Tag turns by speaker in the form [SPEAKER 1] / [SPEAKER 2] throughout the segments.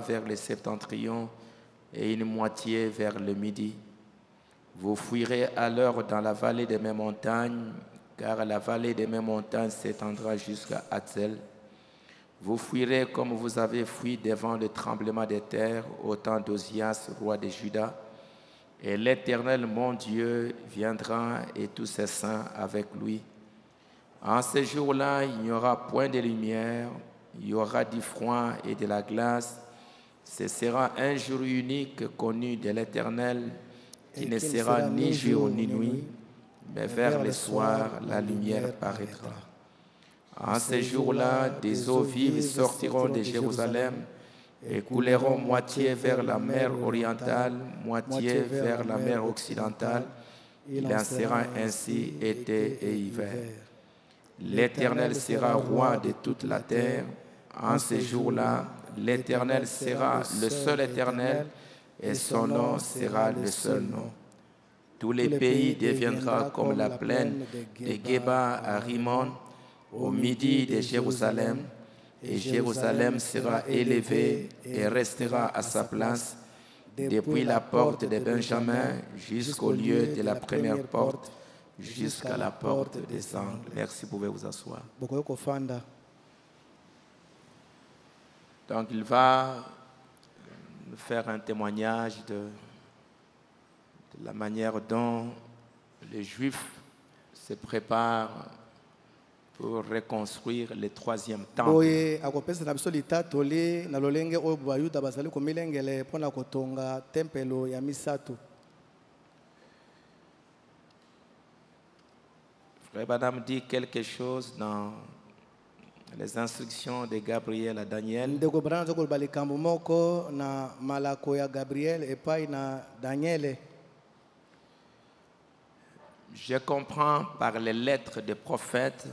[SPEAKER 1] vers le septentrion et une moitié vers le midi. Vous fuirez alors dans la vallée des mêmes montagnes, car la vallée des mêmes montagnes s'étendra jusqu'à Hatzel. Vous fuirez comme vous avez fui devant le tremblement des terres au temps d'Osias, roi de Juda. Et l'Éternel, mon Dieu, viendra et tous ses saints avec lui. En ce jour-là, il n'y aura point de lumière, il y aura du froid et de la glace. Ce sera un jour unique connu de l'Éternel, qui ne sera ni jour ni nuit, mais vers le soir, la lumière paraîtra. En ce jour-là, des eaux vives sortiront de Jérusalem et couleront moitié vers la mer orientale, moitié vers la mer occidentale. Il en sera ainsi été et hiver. L'Éternel sera roi de toute la terre. En ce jour-là, l'Éternel sera le seul Éternel et son nom sera le seul nom. Tous les pays deviendront comme la plaine de Geba à Rimon, au midi de Jérusalem, et Jérusalem sera élevé et restera à sa place, depuis la porte de Benjamin jusqu'au lieu de la première porte, jusqu'à la porte des angles. Merci, vous pouvez vous asseoir. Donc il va nous faire un témoignage de la manière dont les Juifs se préparent pour reconstruire le troisième temple. Frère Badam dit quelque chose dans les instructions de Gabriel à Daniel. Je comprends par les lettres des prophètes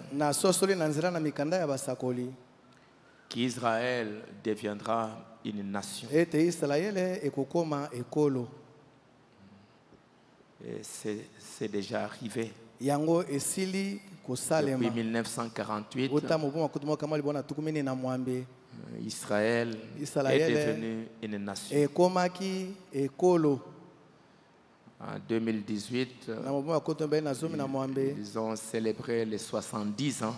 [SPEAKER 1] qu'Israël deviendra une nation. Et c'est déjà arrivé. Depuis 1948, Israël est devenu une nation. En 2018, ils ont célébré les 70 ans.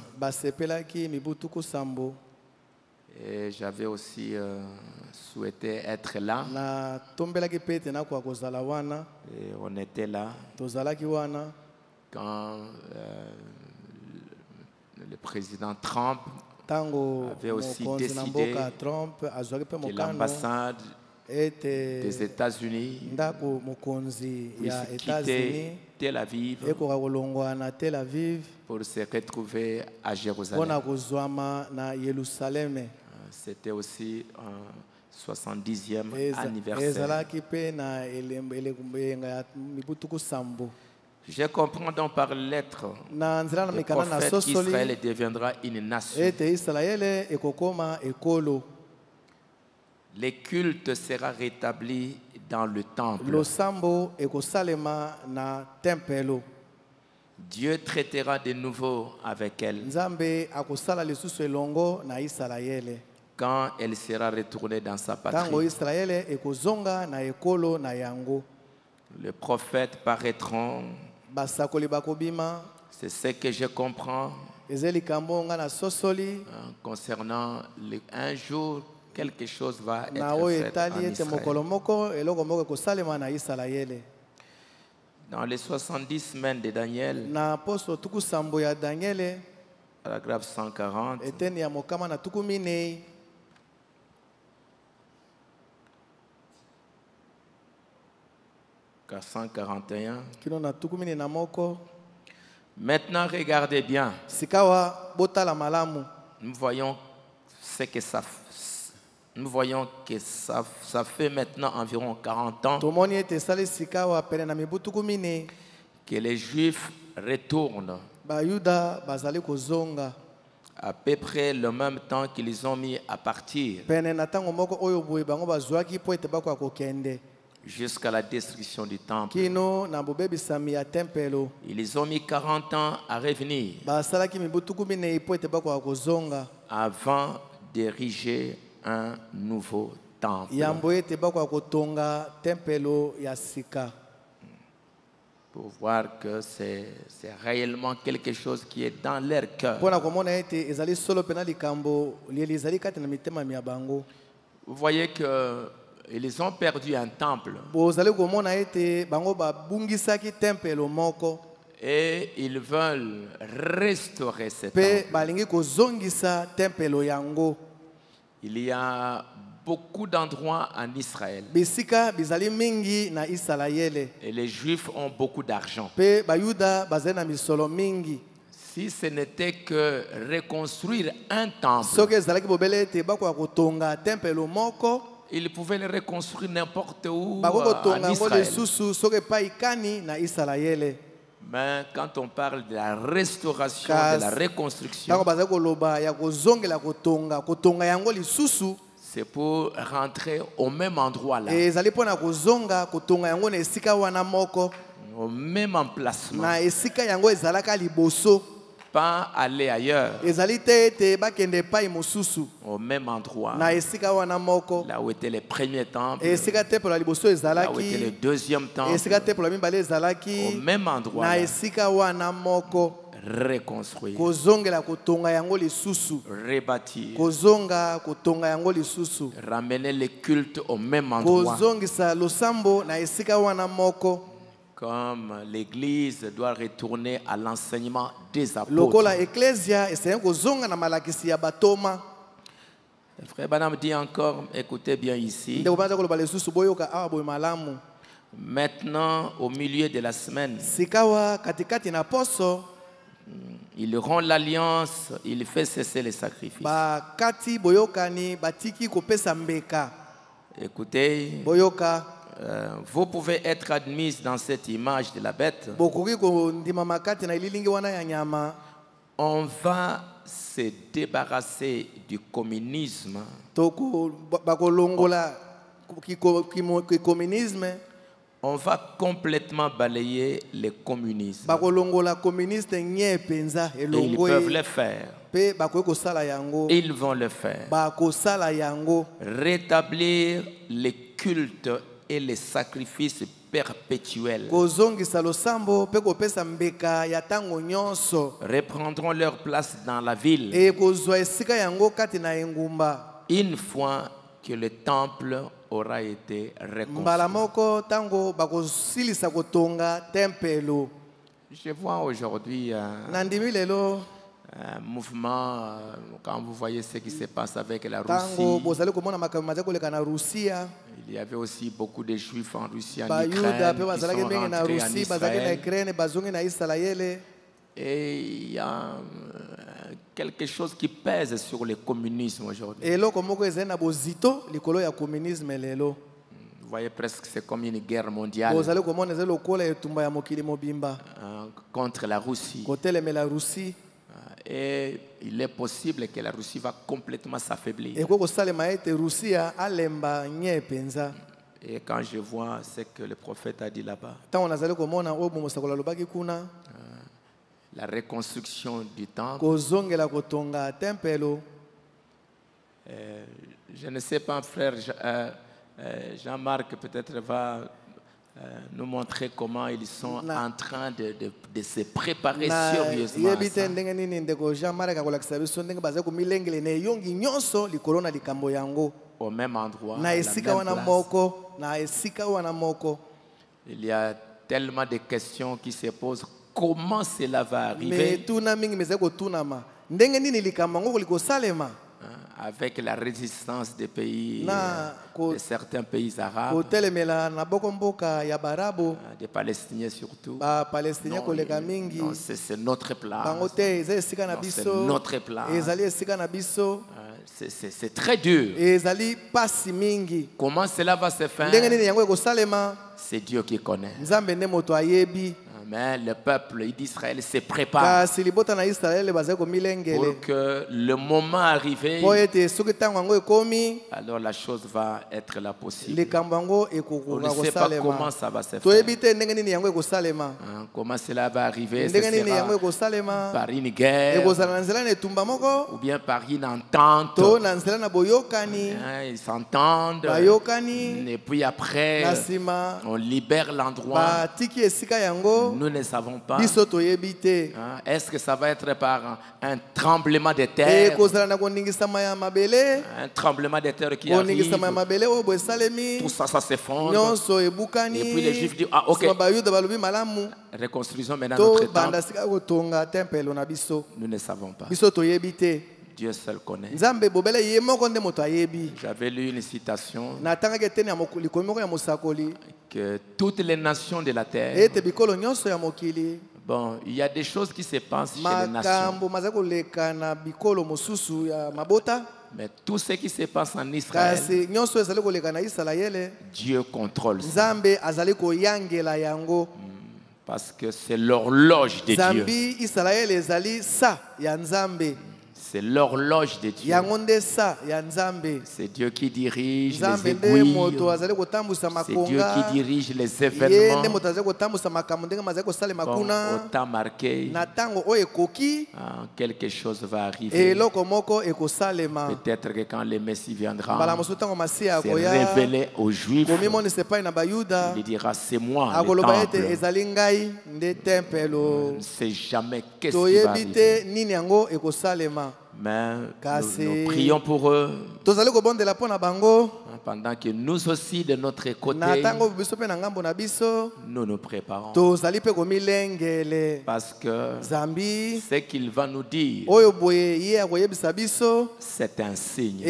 [SPEAKER 1] Et j'avais aussi souhaité être là. Et on était là quand le président Trump avait aussi décidé que l'ambassade des États-Unis puisse quitter Tel Aviv pour se retrouver à Jérusalem. C'était aussi un 70e anniversaire. Je comprends donc par lettre des prophètes qu'Israël deviendra une nation. Le culte sera rétabli dans le temple. Dieu traitera de nouveau avec elle quand elle sera retournée dans sa patrie. Les prophètes paraîtront. C'est ce que je comprends concernant un jour. Quelque chose va être fait en Israël. Dans les 70 semaines de Daniel, paragraphe 140, cas 141. Maintenant, regardez bien. Nous voyons ce que ça fait. Nous voyons que ça fait maintenant environ 40 ans que les Juifs retournent à peu près le même temps qu'ils ont mis à partir jusqu'à la destruction du temple. Ils ont mis 40 ans à revenir avant d'ériger un nouveau temple. Pour voir que c'est réellement quelque chose qui est dans leur cœur. Vous voyez qu'ils ont perdu un temple. Et ils veulent restaurer ce temple. Il y a beaucoup d'endroits en Israël. Et les Juifs ont beaucoup d'argent. Si ce n'était que reconstruire un temple, ils pouvaient le reconstruire n'importe où en Israël. Mais quand on parle de la restauration, de la reconstruction, c'est pour rentrer au même endroit là, au même emplacement, pas aller ailleurs, au même endroit, là où étaient les premiers temples, là où était le deuxième temple, au même endroit là, reconstruire, rebâtir, ramener les cultes au même endroit. Comme l'Église doit retourner à l'enseignement des apôtres. Le frère Branham dit encore, écoutez bien ici, maintenant au milieu de la semaine, il rompt l'alliance, il fait cesser les sacrifices. Écoutez, vous pouvez être admis dans cette image de la bête. On va se débarrasser du communisme. On va complètement balayer le communisme. Et ils peuvent le faire. Ils vont le faire. Rétablir les cultes et les sacrifices perpétuels. Reprendront leur place dans la ville. Une fois que le temple aura été reconstruit. Je vois aujourd'hui un mouvement, quand vous voyez ce qui se passe avec la Russie. Il y avait aussi beaucoup de Juifs en Russie, en Ukraine, qui sont rentrés en Israël. Et il y a quelque chose qui pèse sur le communisme aujourd'hui. Vous voyez presque c'est comme une guerre mondiale contre la Russie. Et il est possible que la Russie va complètement s'affaiblir. Et quand je vois ce que le prophète a dit là-bas, la reconstruction du temple, je ne sais pas, frère Jean-Marc peut-être va nous montrer comment ils sont en train de se préparer sérieusement à ça. Au même endroit, à la même place. Il y a tellement de questions qui se posent. Comment cela va arriver? Avec la résistance des pays, de certains pays arabes, des Palestiniens surtout. Non, c'est notre place. C'est notre place. C'est très dur. Comment cela va se faire? C'est Dieu qui connaît. Mais le peuple d'Israël se prépare pour que le moment arrivé, alors la chose va être là possible. On ne sait pas comment ça va se faire. Comment cela va arriver, ce sera par une guerre ou bien par une entente. Ils s'entendent et puis après on libère l'endroit. Nous ne savons pas. Est-ce que ça va être par un tremblement de terre? Un tremblement de terre qui arrive. Tout ça, ça s'effondre. Et puis les Juifs disent, ah ok, reconstruisons maintenant notre temple. Nous ne savons pas. Dieu seul connaît. J'avais lu une citation que toutes les nations de la terre, bon, il y a des choses qui se passent chez les nations. Mais tout ce qui se passe en Israël, Dieu contrôle ça. Parce que c'est l'horloge de Dieu. C'est l'horloge de Dieu. C'est Dieu qui dirige les aiguilles. C'est Dieu qui dirige les événements. Bon, au temps marqué, quelque chose va arriver. Peut-être que quand le Messie viendra, c'est révélé aux Juifs. Il dira, c'est moi le temple. On ne sait jamais qu'est-ce qui va arriver. Mais nous prions pour eux. Pendant que nous aussi, de notre côté, nous nous préparons. Parce que ce qu'il va nous dire, c'est un signe.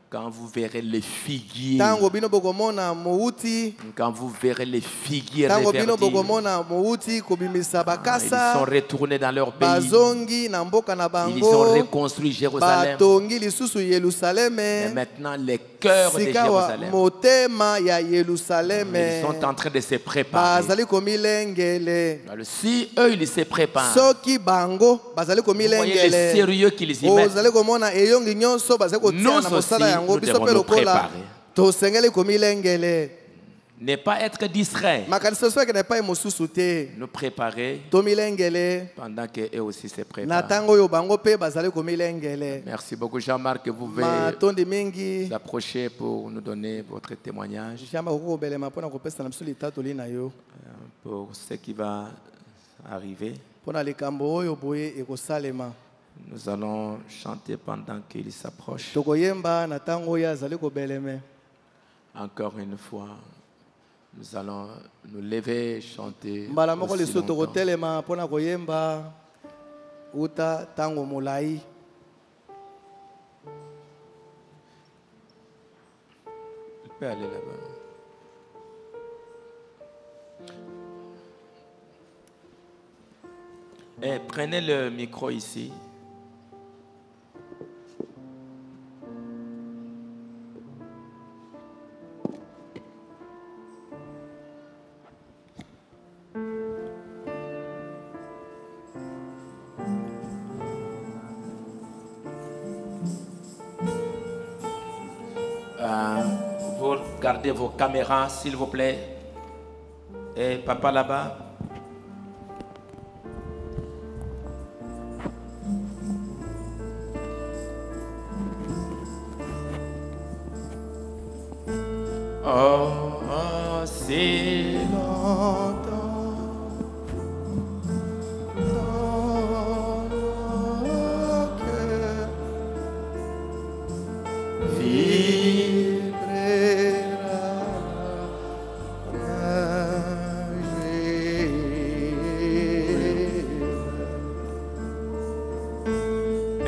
[SPEAKER 1] Quand vous verrez les figuiers, quand vous verrez les figuiers reverdir, ils sont retournés dans leur pays. Ils ont reconstruit Jérusalem. Et maintenant, les cœurs de Jérusalem, ils sont en train de se préparer. Alors, si eux, ils se préparent, vous voyez le sérieux qu'ils y mettent. Nous aussi, nous devons nous préparer. Ne pas être distrait. Nous préparer pendant qu'eux aussi se préparent. Merci beaucoup Jean-Marc, que vous pouvez vous approcher pour nous donner votre témoignage. Pour ce qui va arriver. Nous allons chanter pendant qu'il s'approche. Encore une fois, nous allons nous lever, chanter. Aussi longtemps. Il peut aller là-bas. Eh, prenez le micro ici. Vous gardez vos caméras, s'il vous plaît. Et papa là-bas. Oh, si longtemps dans nos cœurs vibrera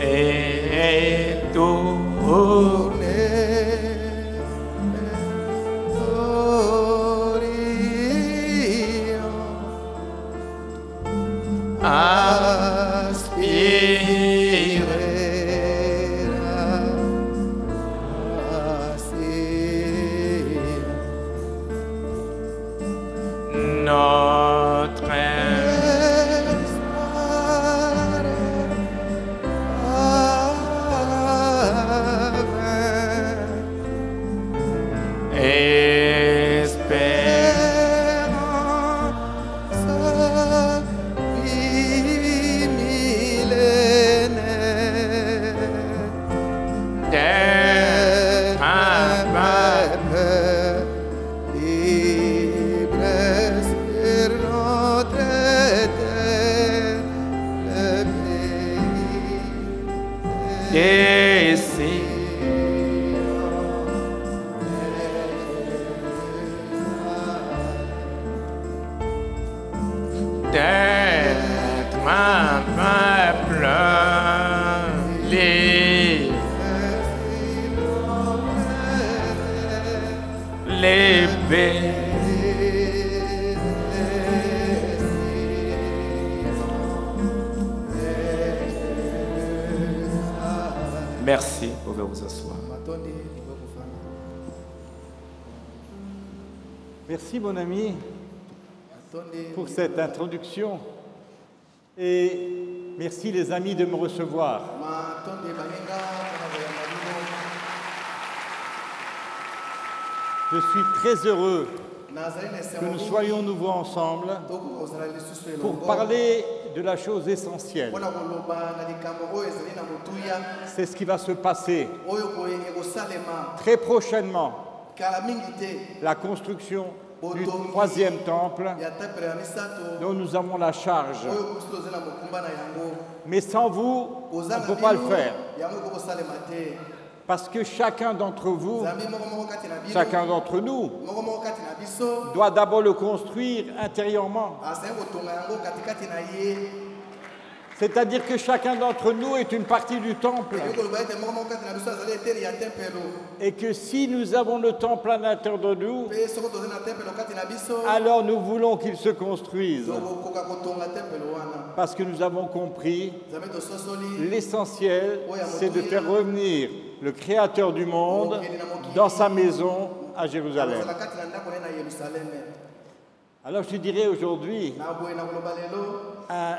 [SPEAKER 1] et tourner. No. un peuple libre. L'épée. Merci, vous pouvez vous asseoir.
[SPEAKER 2] Merci mon ami pour cette introduction et merci les amis de me recevoir. Je suis très heureux que nous soyons nouveau ensemble pour parler de la chose essentielle. C'est ce qui va se passer très prochainement, la construction du troisième temple dont nous avons la charge. Mais sans vous, on ne peut pas le faire. Parce que chacun d'entre vous, chacun d'entre nous, doit d'abord le construire intérieurement. C'est-à-dire que chacun d'entre nous est une partie du temple. Et que si nous avons le temple à l'intérieur de nous, alors nous voulons qu'il se construise. Parce que nous avons compris, l'essentiel, c'est de faire revenir le Créateur du monde dans sa maison à Jérusalem. Alors je dirais aujourd'hui un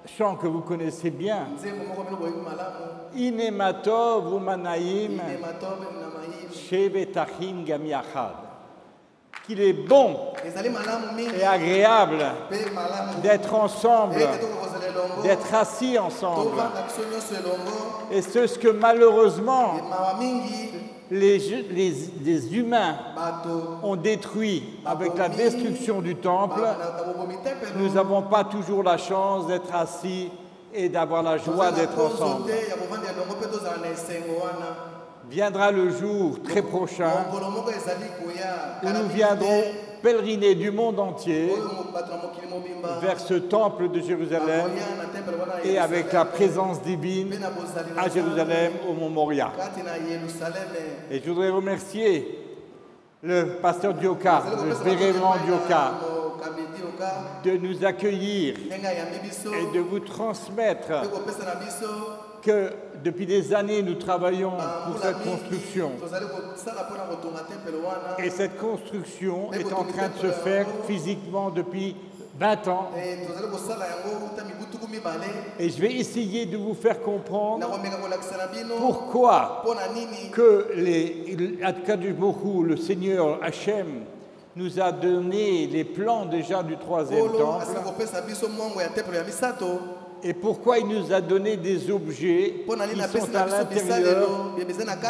[SPEAKER 2] chant que vous connaissez bien, Inematov umanaim shevetachim gamiachad, qu'il est bon et agréable d'être ensemble, d'être assis ensemble. Et c'est ce que malheureusement les humains ont détruit avec la destruction du temple. Nous n'avons pas toujours la chance d'être assis et d'avoir la joie d'être ensemble. Viendra le jour très prochain où nous viendrons pèleriner du monde entier vers ce temple de Jérusalem et avec la présence divine à Jérusalem au Mont Moria. Et je voudrais remercier le pasteur Dioka, le révérend Dioka, de nous accueillir et de vous transmettre que depuis des années nous travaillons pour cette construction. Et cette construction est en train de se faire physiquement depuis 20 ans. Et je vais essayer de vous faire comprendre pourquoi que le Seigneur Hachem nous a donné les plans déjà du troisième temple. Et pourquoi il nous a donné des objets qui sont à l'intérieur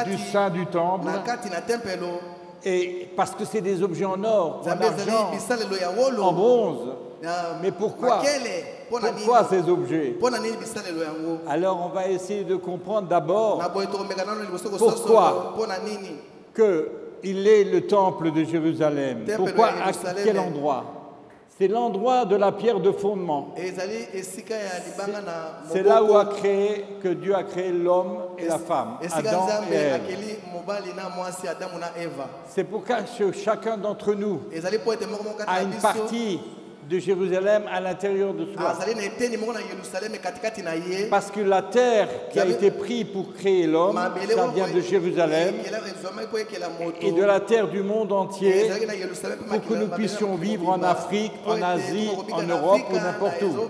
[SPEAKER 2] du sein du temple. Et parce que c'est des objets en or, en argent, en bronze. Mais pourquoi ces objets? Alors on va essayer de comprendre d'abord pourquoi qu'il est le temple de Jérusalem. Pourquoi, à quel endroit? C'est l'endroit de la pierre de fondement. C'est là où Dieu a créé l'homme et la femme, Adam et Ève. C'est pourquoi chacun d'entre nous a une partie de Jérusalem à l'intérieur de soi. Parce que la terre qui a été prise pour créer l'homme, ça vient de Jérusalem et de la terre du monde entier pour que nous puissions vivre en Afrique, en Asie, en Europe ou n'importe où.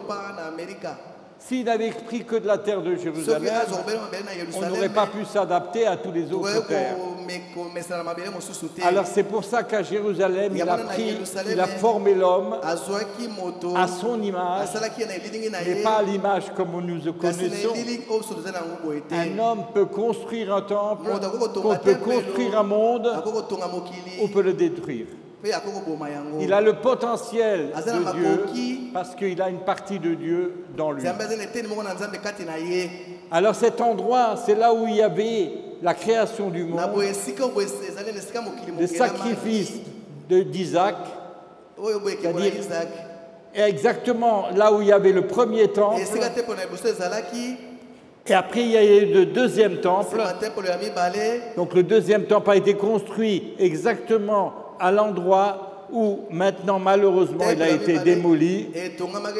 [SPEAKER 2] S'il n'avait pris que de la terre de Jérusalem, on n'aurait pas pu s'adapter à tous les autres terres. Alors c'est pour ça qu'à Jérusalem, il a formé l'homme à son image, mais pas à l'image comme nous le connaissons. Un homme peut construire un temple, peut construire un monde, ou peut le détruire. Il a le potentiel de Dieu parce qu'il a une partie de Dieu dans lui. Alors cet endroit, c'est là où il y avait la création du monde, le sacrifice d'Isaac, c'est-à-dire exactement là où il y avait le premier temple. Et après, il y a eu le deuxième temple. Donc le deuxième temple a été construit exactement à l'endroit où maintenant, malheureusement, il a été démoli.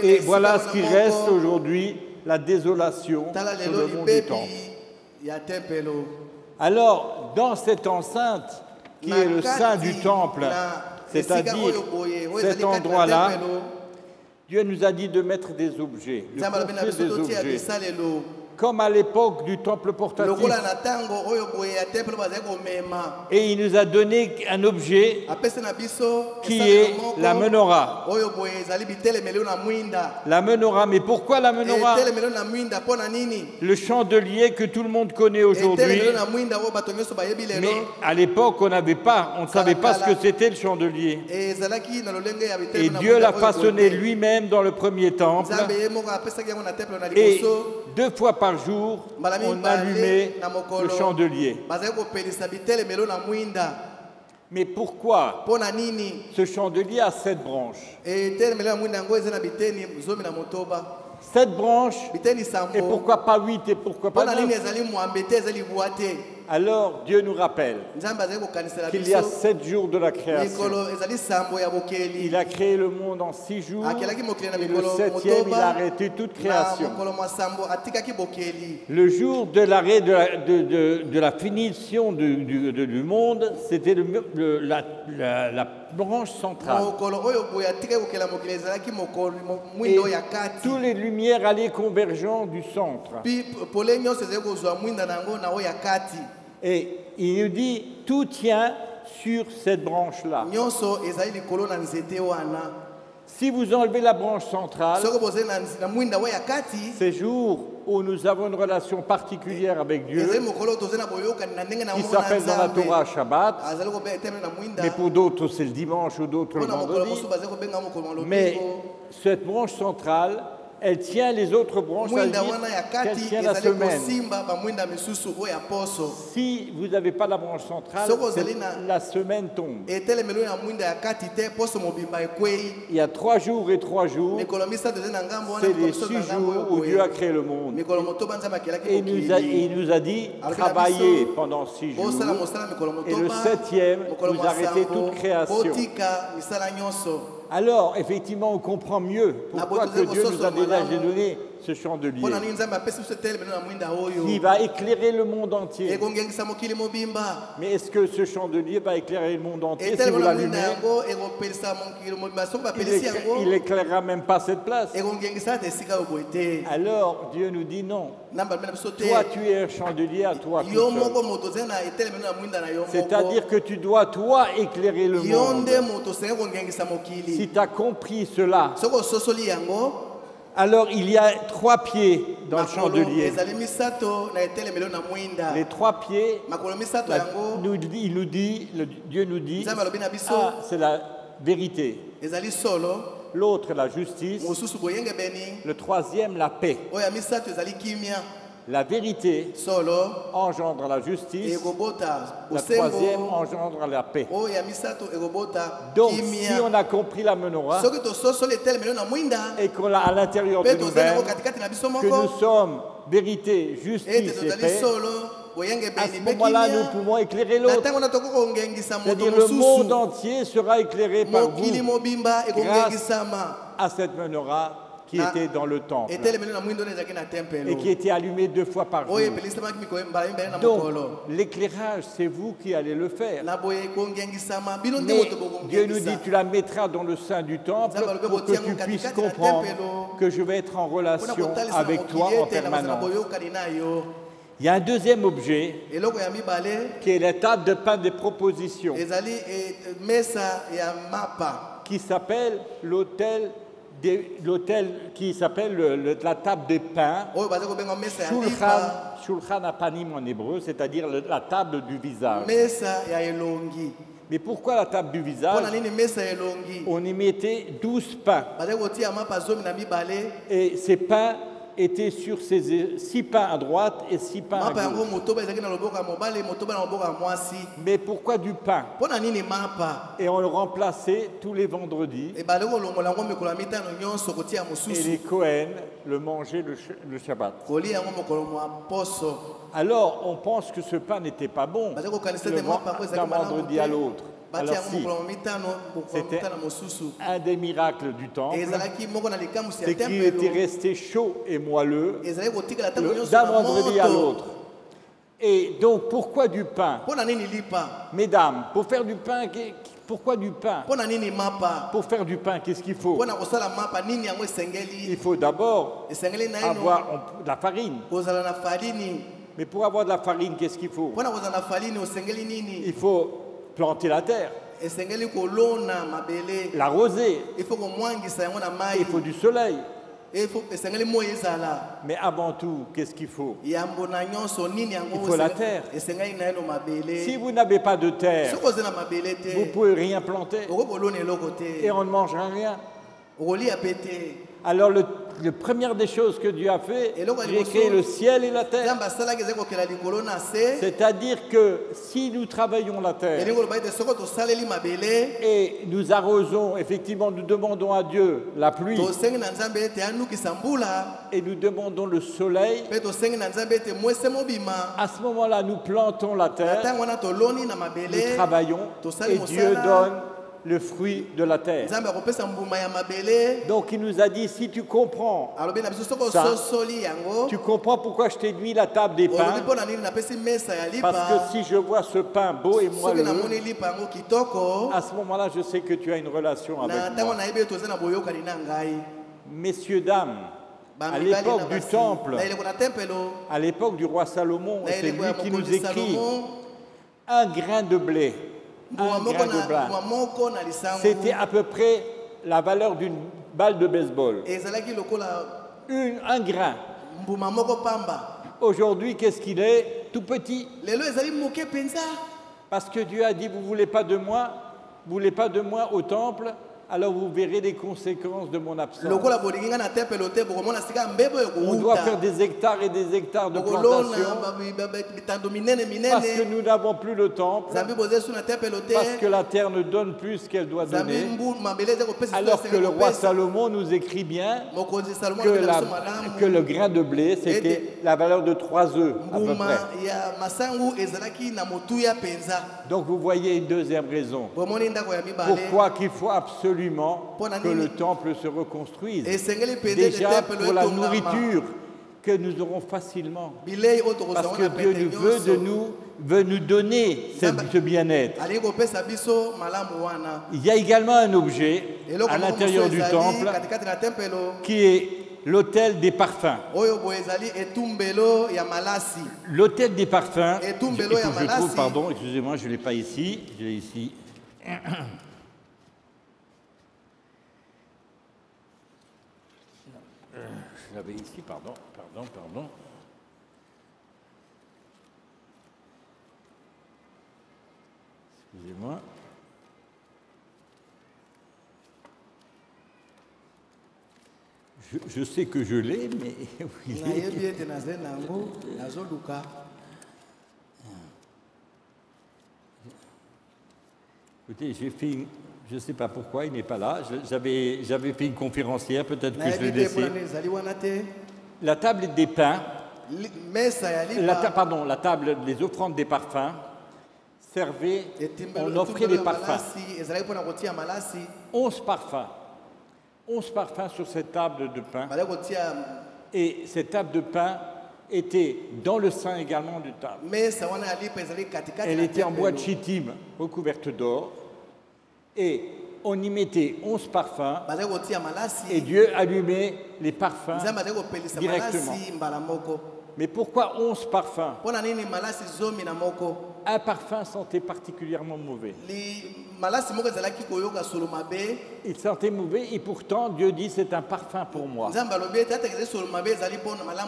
[SPEAKER 2] Et voilà ce qui reste aujourd'hui, la désolation sur le mont du temple. Alors, dans cette enceinte, qui est le sein du temple, c'est-à-dire cet endroit-là, Dieu nous a dit de mettre des objets, de construire des objets. Comme à l'époque du temple portatif. Et il nous a donné un objet qui est la menorah. La menorah, mais pourquoi la menorah? Le chandelier que tout le monde connaît aujourd'hui. Mais à l'époque, on ne savait pas ce que c'était le chandelier. Et Dieu l'a façonné lui-même dans le premier temple. Et 2 fois par jour, on allumait le chandelier. Mais pourquoi ce chandelier a 7 branches? 7 branches, et pourquoi pas 8 et pourquoi pas 9? Alors Dieu nous rappelle qu'il y a 7 jours de la création. Il a créé le monde en 6 jours et le 7e, il a arrêté toute création. Le jour de l'arrêt de la finition du monde, c'était la branche centrale. Et toutes les lumières allaient convergeant du centre. Et il nous dit, tout tient sur cette branche-là. Si vous enlevez la branche centrale, ces jours où nous avons une relation particulière avec Dieu, qui s'appelle dans la Torah Shabbat, mais pour d'autres c'est le dimanche ou d'autres le vendredi. Mais cette branche centrale, elle tient les autres branches, qu'elle tient la semaine. Si vous n'avez pas la branche centrale, la semaine tombe. Il y a 3 jours et 3 jours, c'est les 6 jours où Dieu a créé le monde. Et il nous a dit, travaillez pendant 6 jours, et le 7e, vous arrêtez toute création. Alors, effectivement, on comprend mieux pourquoi que Dieu nous a déjà donné ce chandelier qui va éclairer le monde entier. Mais est-ce que ce chandelier va éclairer le monde entier si vous l'allumez? Il n'éclairera même pas cette place. Alors, Dieu nous dit non. Toi, tu es un chandelier à toi tout seul. C'est-à-dire que tu dois, toi, éclairer le monde. Si tu as compris cela, alors il y a 3 pieds dans le chandelier. Les 3 pieds, Dieu nous dit, c'est la vérité. L'autre, la justice. Le 3e, la paix. La vérité engendre la justice, la 3e engendre la paix. Donc, si on a compris la menorah et qu'on a à l'intérieur de nous-mêmes que nous sommes vérité, justice et paix, à ce moment-là, nous pouvons éclairer l'autre. C'est-à-dire le monde entier sera éclairé par vous grâce à cette menorah qui était dans le temple et qui était allumé 2 fois par jour. Donc, l'éclairage, c'est vous qui allez le faire. Mais Dieu nous dit, tu la mettras dans le sein du temple pour que tu puisses comprendre que je vais être en relation avec toi en permanence. Il y a un deuxième objet qui est la table de pain des propositions qui s'appelle l'autel qui s'appelle la table des pains, Shulchan Apanim en hébreu, c'est-à-dire la table du visage. Mais pourquoi la table du visage? On y mettait 12 pains. Et ces pains était sur ces 6 pains à droite et 6 pains à gauche. Mais pourquoi du pain? Et on le remplaçait tous les vendredis. Et les Cohen le mangeaient le Shabbat. Alors on pense que ce pain n'était pas bon d'un vendredi à l'autre. Alors si, c'était un des miracles du temple, c'est qu'il était resté chaud et moelleux d'un vendredi à l'autre. Et donc pourquoi du pain? Mesdames, pour faire du pain, pourquoi du pain? Pour faire du pain, qu'est-ce qu'il faut? Il faut d'abord avoir de la farine. Mais pour avoir de la farine, qu'est-ce qu'il faut? Il faut planter la terre, l'arroser, il faut du soleil. Mais avant tout, qu'est-ce qu'il faut? Il faut la terre. Si vous n'avez pas de terre, vous ne pouvez rien planter et on ne mangera rien. Alors, la première des choses que Dieu a fait, il a créé le ciel et la terre. C'est-à-dire que si nous travaillons la terre et nous arrosons, effectivement, nous demandons à Dieu la pluie et nous demandons le soleil, à ce moment-là, nous plantons la terre, nous travaillons et Dieu donne le fruit de la terre. Donc il nous a dit, si tu comprends ça, tu comprends pourquoi je t'ai mis la table des pains, parce que si je vois ce pain beau et moelleux, à ce moment-là je sais que tu as une relation avec moi. Messieurs, dames, à l'époque du temple, à l'époque du roi Salomon, c'est lui qui nous écrit un grain de blé. Un grain de blé. C'était à peu près la valeur d'une balle de baseball. Un grain. Aujourd'hui, qu'est-ce qu'il est? Tout petit. Parce que Dieu a dit, vous ne voulez pas de moi au temple, alors vous verrez les conséquences de mon absence. On doit faire des hectares et des hectares de plantation parce que nous n'avons plus le temple, parce que la terre ne donne plus qu'elle doit donner, alors que le roi Salomon nous écrit bien que le grain de blé, c'était la valeur de 3 œufs à peu près. Donc vous voyez une deuxième raison. Pourquoi qu'il faut absolument que le temple se reconstruise. Déjà pour la nourriture que nous aurons facilement. Parce que Dieu veut nous donner ce bien-être. Il y a également un objet à l'intérieur du temple qui est l'autel des parfums. L'autel des parfums, je trouve, pardon, excusez-moi, je ne l'ai pas ici, je l'ai ici. Je l'avais ici, pardon. Excusez-moi. Je sais que je l'ai, mais il est... Écoutez, je ne sais pas pourquoi il n'est pas là. J'avais fait une conférence hier, peut-être que je l'ai laissé. La table des pains, la table des offrandes des parfums servait, on offrait des parfums. 11 parfums. 11 parfums sur cette table de pain. Et cette table de pain était dans le sein également du table. Elle était en bois de chittim recouverte d'or. Et on y mettait 11 parfums et Dieu allumait les parfums directement. Mais pourquoi 11 parfums? Un parfum sentait particulièrement mauvais. Il sentait mauvais et pourtant Dieu dit c'est un parfum pour moi.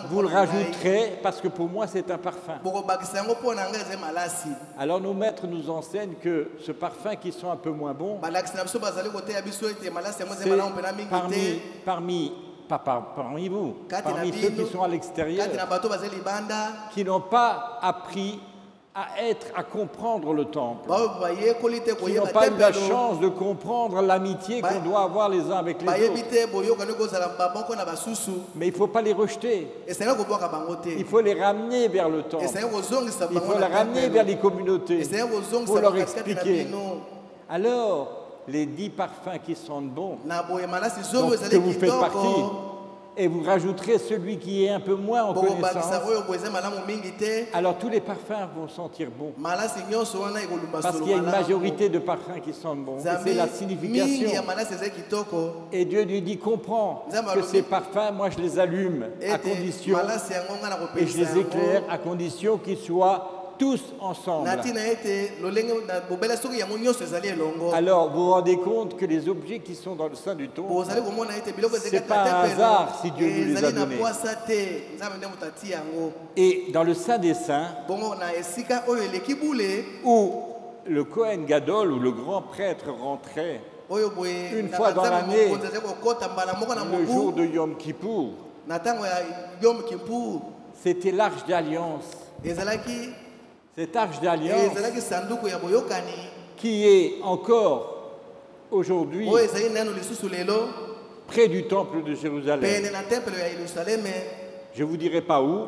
[SPEAKER 2] Vous le rajouterez parce que pour moi c'est un parfum. Alors nos maîtres nous enseignent que ce parfum qui sent un peu moins bon, c'est parmi pas parmi vous, parmi ceux qui sont à l'extérieur, qui n'ont pas appris à comprendre le temple, qui n'ont pas eu la chance de comprendre l'amitié qu'on doit avoir les uns avec les autres. Mais il ne faut pas les rejeter. Il faut les ramener vers le temple. Il faut les ramener vers les communautés pour leur expliquer. Alors, les 10 parfums qui sentent bon, dont que vous faites partie, et vous rajouterez celui qui est un peu moins en connaissance, alors tous les parfums vont sentir bon. Parce qu'il y a une majorité de parfums qui sentent bon. Et c'est la signification. Et Dieu lui dit, comprends que ces parfums, moi je les allume à condition, et je les éclaire à condition qu'ils soient tous ensemble. Alors, vous vous rendez compte que les objets qui sont dans le sein du temple, ce n'est pas un hasard si Dieu nous les a donnés. Et dans le sein des saints, où le Kohen Gadol, ou le grand prêtre rentrait une fois dans l'année, le jour de Yom Kippour, c'était l'arche d'alliance. Cette arche d'alliance qui est encore aujourd'hui près du temple de Jérusalem. Je ne vous dirai pas où,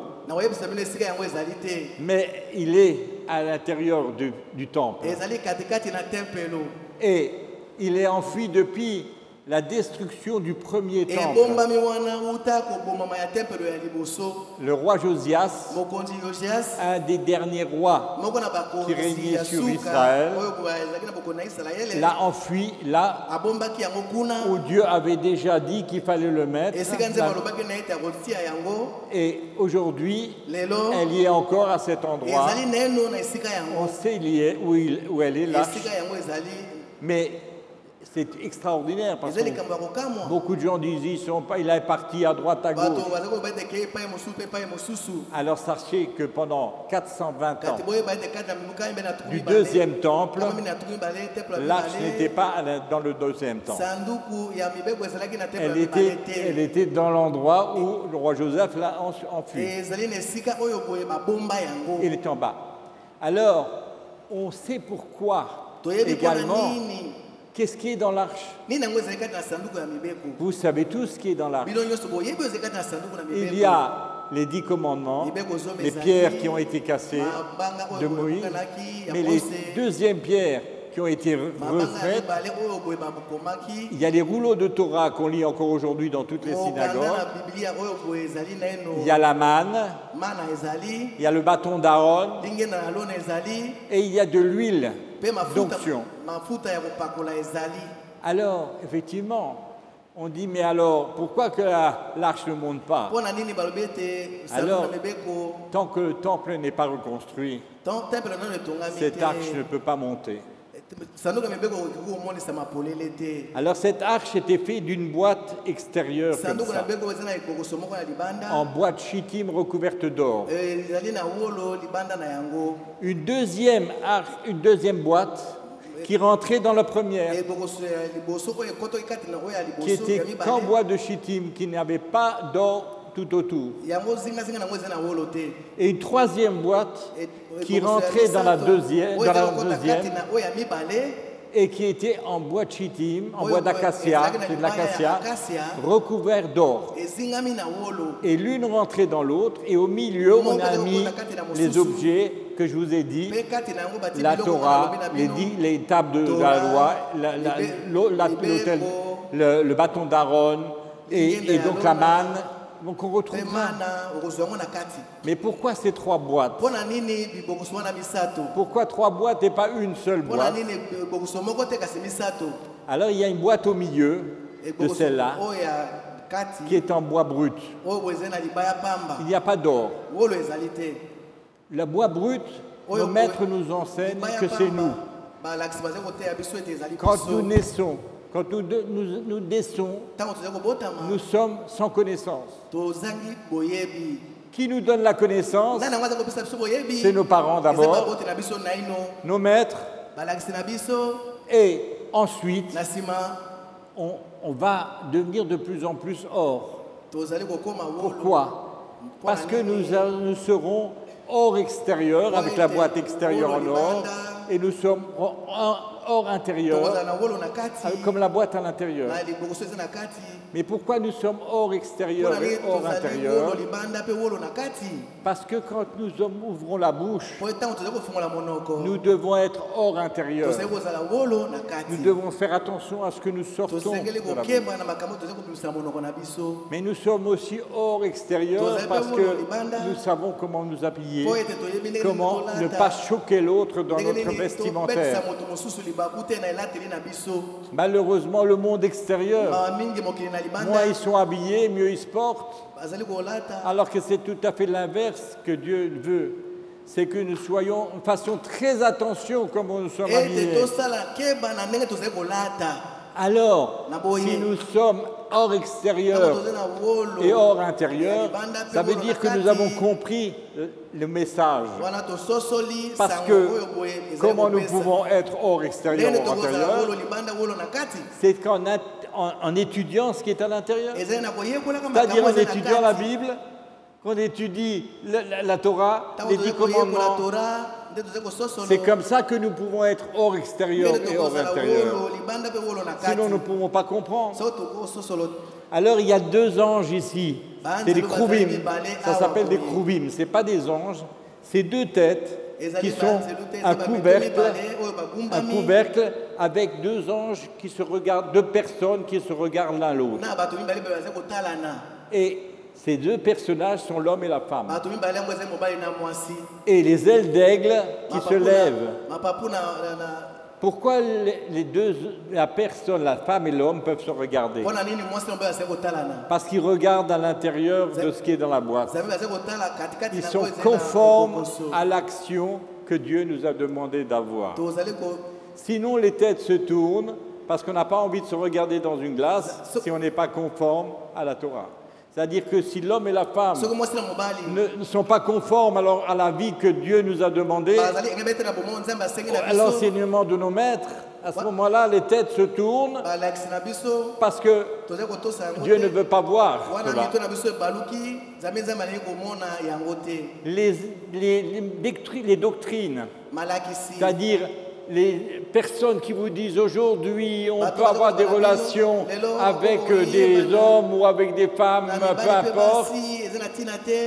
[SPEAKER 2] mais il est à l'intérieur du temple. Et il est enfui depuis la destruction du premier temple. Le roi Josias, un des derniers rois qui régnait sur Israël, l'a enfui là où Dieu avait déjà dit qu'il fallait le mettre. Et aujourd'hui, elle y est encore à cet endroit. On sait où elle est là. Mais c'est extraordinaire parce que beaucoup de gens disent il est parti à droite, à gauche. Alors sachez que pendant 420 ans du deuxième temple, l'arche n'était pas dans le deuxième temple. Elle était dans l'endroit où le roi Joseph l'a enfui. Il est en bas. Alors, on sait pourquoi également. Qu'est-ce qui est dans l'arche? Vous savez tous ce qui est dans l'arche. Il y a les 10 commandements, les pierres qui ont été cassées de Moïse, mais les deuxièmes pierres qui ont été refaites. Il y a les rouleaux de Torah qu'on lit encore aujourd'hui dans toutes les synagogues. Il y a la manne, il y a le bâton d'Aaron, et il y a de l'huile d'onction. Alors, effectivement, on dit, mais alors, pourquoi que l'arche ne monte pas? Alors, tant que le temple n'est pas reconstruit, cette arche ne peut pas monter. Alors cette arche était faite d'une boîte extérieure comme ça, en boîte chittim recouverte d'or. Une deuxième boîte qui rentrait dans la première, qui était qu'en bois de chittim, qui n'avait pas d'or tout autour. Et une troisième boîte qui rentrait dans la deuxième et qui était en bois de chittim, en bois d'acacia, c'est de l'acacia, recouvert d'or. Et l'une rentrait dans l'autre, et au milieu, on a mis les objets que je vous ai dit, la Torah, les tables de la loi, l'autel, le bâton d'Aaron, et donc la manne. Donc on retrouvera. Mais pourquoi ces 3 boîtes? Pourquoi 3 boîtes et pas une seule boîte? Alors il y a une boîte au milieu de celle-là qui est en bois brut. Il n'y a pas d'or. Le bois brut, nos maîtres nous enseignent que c'est nous. Quand nous naissons, quand nous naissons, nous sommes sans connaissance. Qui nous donne la connaissance? C'est nos parents d'abord, nos maîtres, et ensuite, on va devenir de plus en plus or. Pourquoi? Parce que nous serons hors extérieur, avec la boîte extérieure en or, et nous sommes hors intérieur, comme la boîte à l'intérieur. Mais pourquoi nous sommes hors extérieur et hors intérieur? Parce que quand nous ouvrons la bouche, nous devons être hors intérieur. Nous devons faire attention à ce que nous sortons de la bouche. Mais nous sommes aussi hors extérieur parce que nous savons comment nous habiller, comment ne pas choquer l'autre dans notre vestimentaire. Malheureusement, le monde extérieur, moins ils sont habillés, mieux ils se portent. Alors que c'est tout à fait l'inverse que Dieu veut. C'est que nous fassions très attention comment nous sommes habillés. Alors, si nous sommes hors extérieur et hors intérieur, ça veut dire que nous avons compris le message. Parce que comment nous pouvons être hors extérieur ou hors intérieur, c'est en étudiant ce qui est à l'intérieur. C'est-à-dire en étudiant la Bible, qu'on étudie la Torah, les 10 commandements. C'est comme ça que nous pouvons être hors extérieur et hors intérieur. Sinon, nous ne pouvons pas comprendre. Alors, il y a 2 anges ici. C'est des Kruvim. Ça s'appelle des Kruvim. Ce n'est pas des anges. C'est 2 têtes qui sont un couvercle avec 2 anges qui se regardent, 2 personnes qui se regardent l'un l'autre. Et ces 2 personnages sont l'homme et la femme. Et les ailes d'aigle qui se lèvent. Pourquoi la personne, la femme et l'homme peuvent se regarder? Parce qu'ils regardent à l'intérieur de ce qui est dans la boîte. Ils sont conformes à l'action que Dieu nous a demandé d'avoir. Sinon, les têtes se tournent parce qu'on n'a pas envie de se regarder dans une glace si on n'est pas conforme à la Torah. C'est-à-dire que si l'homme et la femme ne sont pas conformes à la vie que Dieu nous a demandée, à l'enseignement de nos maîtres, à ce moment-là, les têtes se tournent parce que Dieu ne veut pas voir cela. Les doctrines, c'est-à-dire les personnes qui vous disent aujourd'hui on peut avoir des relations avec des hommes ou avec des femmes, peu importe,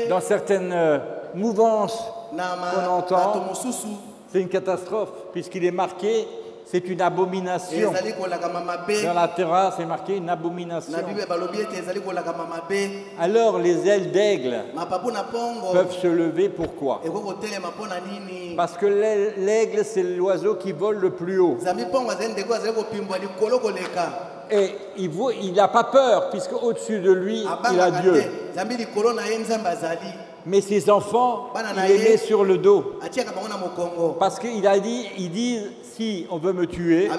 [SPEAKER 2] dans certaines mouvances qu'on entend, c'est une catastrophe puisqu'il est marqué, c'est une abomination. Dans la Torah, c'est marqué une abomination. Alors les ailes d'aigle peuvent se lever, pourquoi? Parce que l'aigle, c'est l'oiseau qui vole le plus haut. Et il n'a pas peur, puisque au-dessus de lui, il a Dieu. Mais ses enfants, il les met sur le dos. Parce qu'il dit, si on veut me tuer,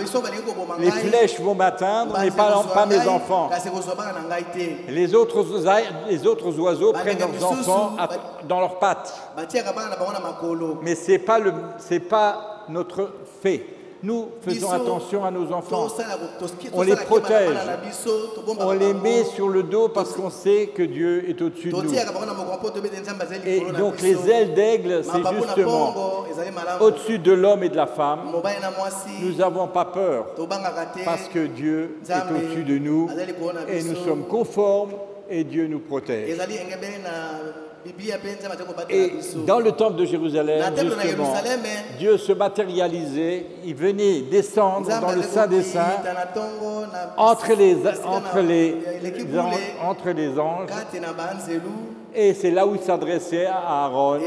[SPEAKER 2] les flèches vont m'atteindre, mais pas mes enfants. Les autres oiseaux prennent leurs enfants dans leurs pattes. Mais ce n'est pas notre fait. Nous faisons attention à nos enfants. On les protège. On les met sur le dos parce qu'on sait que Dieu est au-dessus de nous. Et donc les ailes d'aigle, c'est justement au-dessus de l'homme et de la femme. Nous n'avons pas peur parce que Dieu est au-dessus de nous et nous sommes conformes et Dieu nous protège. Et dans le temple de Jérusalem, justement, Dieu se matérialisait, il venait descendre dans le Saint des Saints entre les anges, et c'est là où il s'adressait à Aaron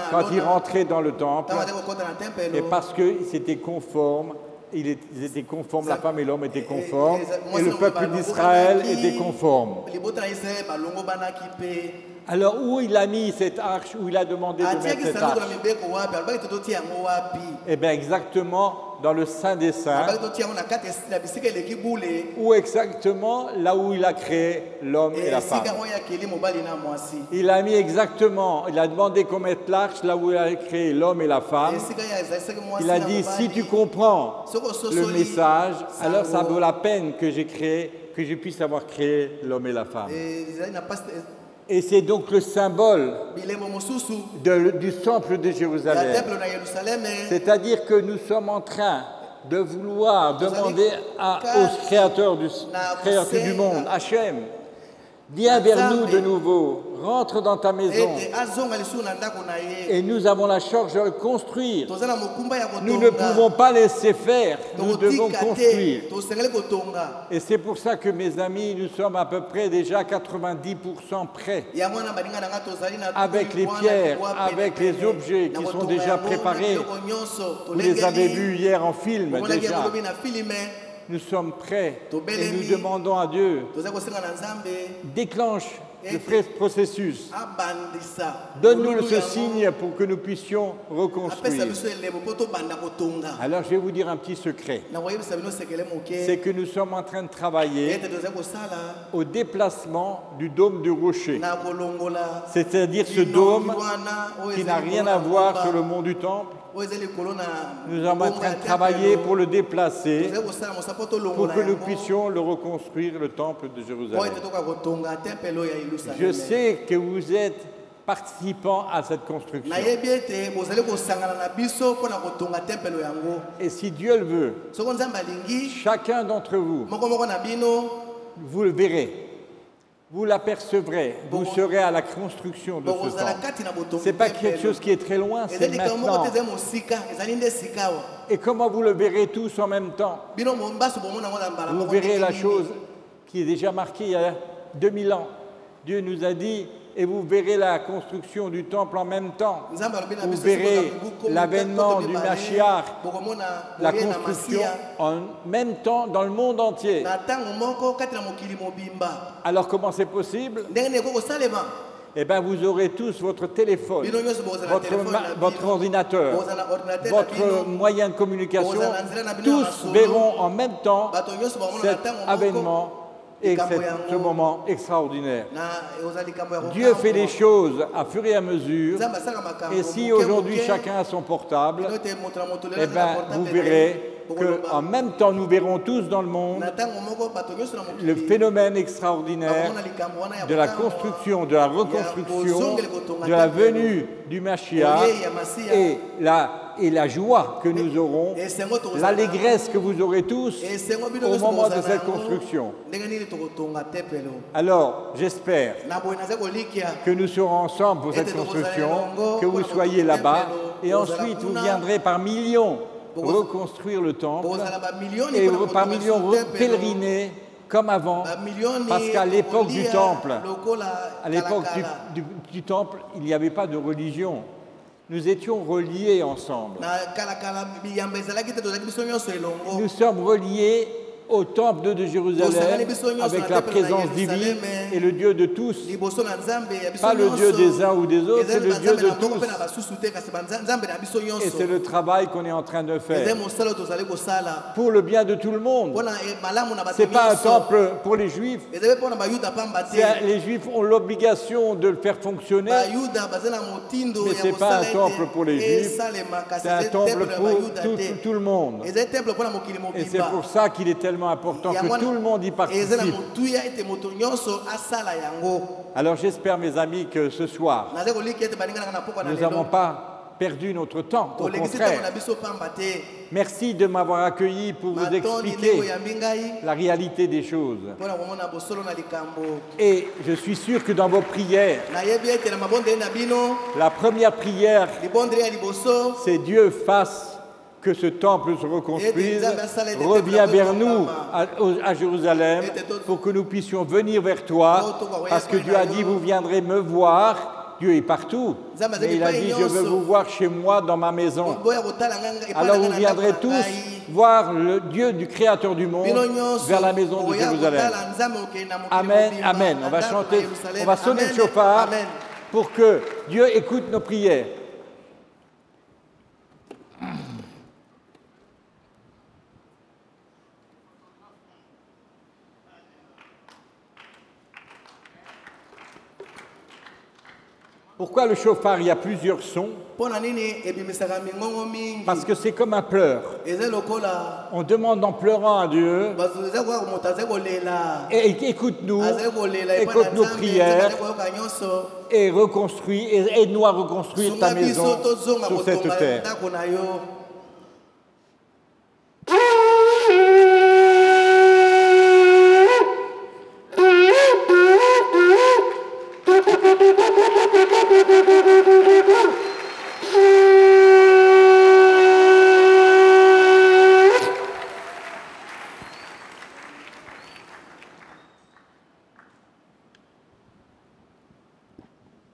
[SPEAKER 2] quand il rentrait dans le temple, et parce qu'ils étaient conformes. Ils étaient conformes, la femme et l'homme étaient conformes, et le peuple d'Israël était conforme. Alors, où il a mis cette arche, où il a demandé de mettre cette arche? Eh bien, exactement dans le Saint des Saints, où exactement là où il a créé l'homme et la femme. Il a mis exactement, il a demandé qu'on mette l'arche là où il a créé l'homme et la femme. Il a dit, si tu comprends le message, alors ça vaut la peine que je puisse avoir créé l'homme et la femme. Et c'est donc le symbole du temple de Jérusalem. C'est-à-dire que nous sommes en train de vouloir demander au Créateur du monde, Hachem, viens vers nous de nouveau, rentre dans ta maison. Et nous avons la charge de le construire. Nous ne pouvons pas laisser faire, nous devons construire. Et c'est pour ça que, mes amis, nous sommes à peu près déjà 90% prêts. Avec les pierres, avec les objets qui sont déjà préparés. Vous les avez vus hier en film déjà. Nous sommes prêts et nous demandons à Dieu, déclenche le processus. Donne-nous ce signe pour que nous puissions reconstruire. Alors je vais vous dire un petit secret. C'est que nous sommes en train de travailler au déplacement du dôme du rocher. C'est-à-dire ce dôme qui n'a rien à voir sur le mont du Temple. Nous sommes en train de travailler pour le déplacer, pour que nous puissions le reconstruire, le temple de Jérusalem. Je sais que vous êtes participants à cette construction. Et si Dieu le veut, chacun d'entre vous, vous le verrez. Vous l'apercevrez, vous serez à la construction de ce temple. Ce n'est pas quelque chose qui est très loin, c'est maintenant. Et comment vous le verrez tous en même temps? Vous verrez la chose qui est déjà marquée il y a 2000 ans. Dieu nous a dit, et vous verrez la construction du temple en même temps. Vous verrez l'avènement du Mashiach, la construction en même temps dans le monde entier. Alors comment c'est possible? Eh bien, vous aurez tous votre téléphone, votre ordinateur, votre moyen de communication. Tous verront en même temps cet avènement et ce moment extraordinaire. Dieu fait les choses à fur et à mesure. Et si aujourd'hui chacun a son portable, eh bien, vous verrez qu'en même temps, nous verrons tous dans le monde le phénomène extraordinaire de la construction, de la reconstruction, de la venue du Mashiach et la joie que nous aurons, l'allégresse que vous aurez tous au moment de cette construction. Alors, j'espère que nous serons ensemble pour cette construction, que vous soyez là-bas, et ensuite vous viendrez par millions reconstruire le temple et par millions pèleriner comme avant, parce qu'à l'époque du temple, il n'y avait pas de religion. Nous étions reliés ensemble. Nous sommes reliés au temple de Jérusalem avec la présence divine et le Dieu de tous. Pas le Dieu des uns ou des autres, c'est le Dieu de tous. Et c'est le travail qu'on est en train de faire pour le bien de tout le monde. Ce n'est pas un temple pour les Juifs. Les Juifs ont l'obligation de le faire fonctionner, mais ce n'est pas un temple pour les Juifs, c'est un temple pour tout le monde. Et c'est pour ça qu'il est tellement important que tout le monde y participe. Alors j'espère, mes amis, que ce soir, nous n'avons pas perdu notre temps. Au contraire, merci de m'avoir accueilli pour vous expliquer la réalité des choses. Et je suis sûr que dans vos prières, la première prière, c'est Dieu fasse que ce temple se reconstruise, reviens vers nous à Jérusalem pour que nous puissions venir vers toi, parce que Dieu a dit, vous viendrez me voir. Dieu est partout, mais il a dit, je veux vous voir chez moi dans ma maison. Alors vous viendrez tous voir le Dieu du Créateur du monde vers la maison de Jérusalem. Amen, amen. On va chanter, on va sonner le chauffard pour que Dieu écoute nos prières. Pourquoi le chauffard, il y a plusieurs sons? Parce que c'est comme un pleur. On demande en pleurant à Dieu, écoute-nous, écoute nos prières et reconstruis, et aide-nous à reconstruire ta maison sur cette terre.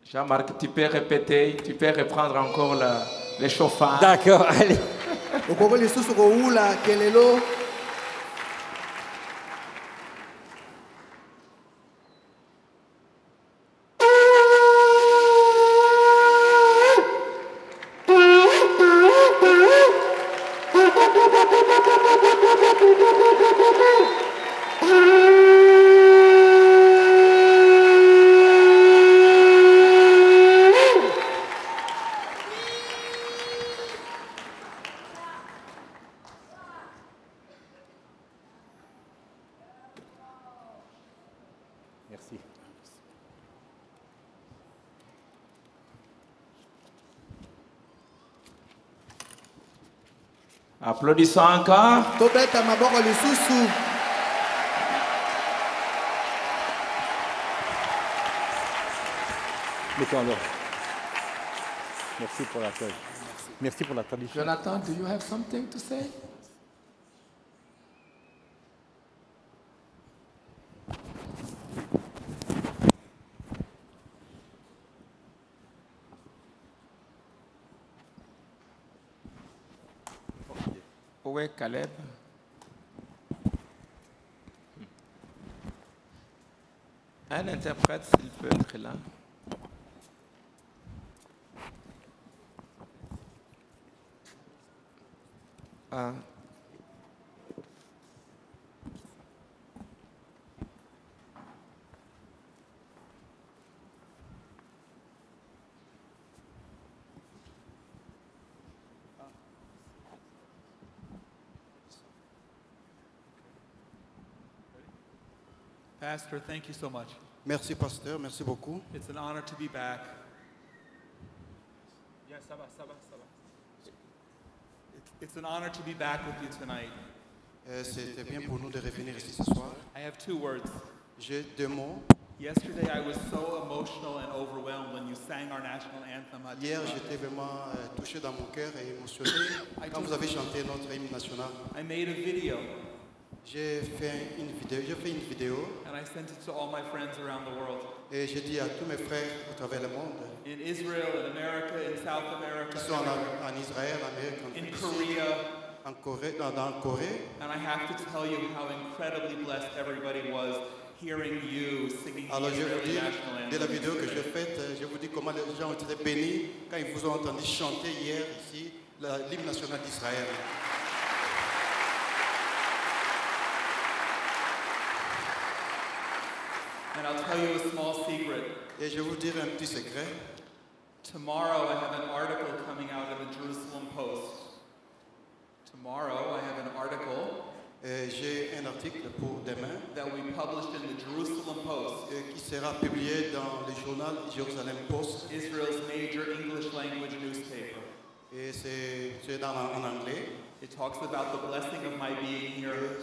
[SPEAKER 1] Jean-Marc, tu peux répéter, tu peux reprendre encore les chauffards.
[SPEAKER 2] D'accord, allez. Merci.
[SPEAKER 1] Applaudissons encore.
[SPEAKER 2] Mettons alors. Merci pour l'accueil. Merci pour la traduction.
[SPEAKER 1] Jonathan, do you have something to say? Oui, Caleb. Un interprète, s'il peut être là. Ah.
[SPEAKER 3] Pastor, thank you so much.
[SPEAKER 4] Merci, pasteur. Merci beaucoup.
[SPEAKER 3] It's an honor to be back. Yes, ça va. It's an honor to be back with you tonight.
[SPEAKER 4] C'était bien pour nous de revenir ici ce soir.
[SPEAKER 3] I have 2 words.
[SPEAKER 4] J'ai 2 mots.
[SPEAKER 3] Yesterday, I was so emotional and overwhelmed when you sang our national anthem.
[SPEAKER 4] Hier, j'étais vraiment touché dans mon cœur et émotionné quand vous avez chanté notre hymne national.
[SPEAKER 3] I made a video.
[SPEAKER 4] J'ai fait une vidéo
[SPEAKER 3] And I sent it to all my friends around the world.
[SPEAKER 4] et j'ai dit à tous mes frères à travers le monde,
[SPEAKER 3] In Israel, in America, in South America,
[SPEAKER 4] qui sont en Israël, en Amérique,
[SPEAKER 3] in Korea.
[SPEAKER 4] en Corée, dans Corée.
[SPEAKER 3] And I have to tell you how incredibly blessed everybody was hearing you singing the
[SPEAKER 4] Alors je vous
[SPEAKER 3] Israeli
[SPEAKER 4] dis,
[SPEAKER 3] national
[SPEAKER 4] dès la
[SPEAKER 3] anthem.
[SPEAKER 4] vidéo que j'ai faite, je vous dis comment les gens ont été bénis quand ils vous ont entendu chanter hier ici l'hymne national d'Israël.
[SPEAKER 3] And I'll tell you a small secret.
[SPEAKER 4] Et je vais vous dire un petit secret.
[SPEAKER 3] Tomorrow I have an article coming out of the Jerusalem Post. Tomorrow I have an article
[SPEAKER 4] J'ai un article pour demain
[SPEAKER 3] that we published in the Jerusalem Post,
[SPEAKER 4] qui sera publié dans le journal Jerusalem Post.
[SPEAKER 3] Israel's major English language newspaper.
[SPEAKER 4] Et c'est en anglais.
[SPEAKER 3] It talks about the blessing of my being here.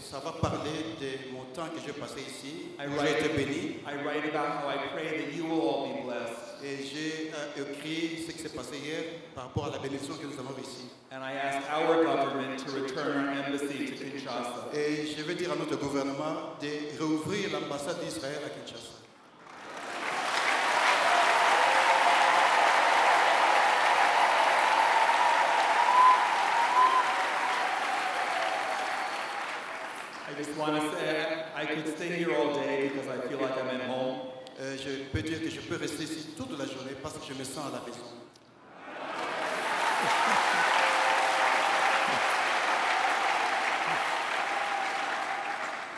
[SPEAKER 4] Ça va parler de mon temps que j'ai passé ici.
[SPEAKER 3] I
[SPEAKER 4] J'ai été béni.
[SPEAKER 3] write about how I pray that you will all be blessed.
[SPEAKER 4] Et j'ai écrit ce qui s'est passé hier par rapport à la bénédiction que nous avons ici.
[SPEAKER 3] And I ask our government to return our embassy to Kinshasa.
[SPEAKER 4] Et je vais dire à notre gouvernement de réouvrir l'ambassade d'Israël à Kinshasa.
[SPEAKER 3] I just want to say I could stay here all day because I feel like I'm at home.
[SPEAKER 4] Je peux dire que je peux rester ici toute la journée parce que je me sens à la maison.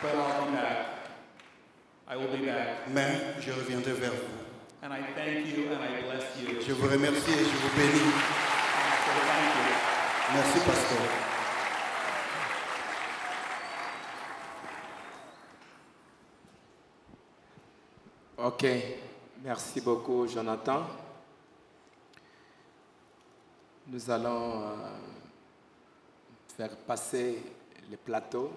[SPEAKER 3] But I'll be back. I will be back.
[SPEAKER 4] Mais je reviendrai vers vous.
[SPEAKER 3] and I thank you and I bless you.
[SPEAKER 4] Je vous remercie et je vous bénis.
[SPEAKER 3] So thank you.
[SPEAKER 4] Merci, pasteur.
[SPEAKER 1] Ok, merci beaucoup Jonathan. Nous allons faire passer les plateaux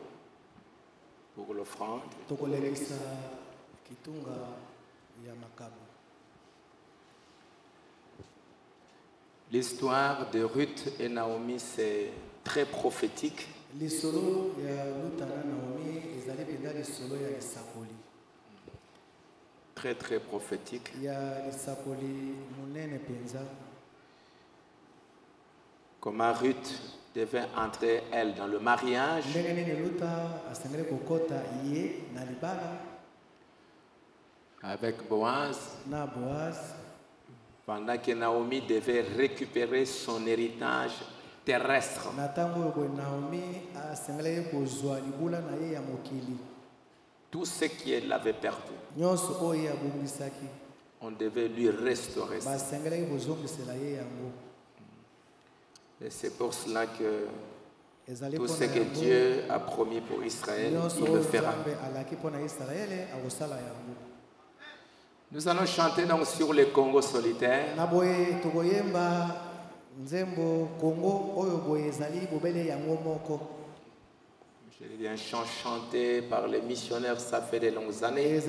[SPEAKER 1] pour l'offrande. L'histoire de Ruth et Naomi, c'est très prophétique. Très très prophétique. Comment Ruth devait entrer, elle, dans le mariage. Avec Boaz. Pendant que Naomi devait récupérer son héritage terrestre. Tout ce qu'elle avait perdu, on devait lui restaurer ça. Et c'est pour cela que tout ce que Dieu a promis pour Israël, il le fera. Nous allons chanter donc sur le Congo solitaire. Je dis un chant chanté par les missionnaires, ça fait de longues années.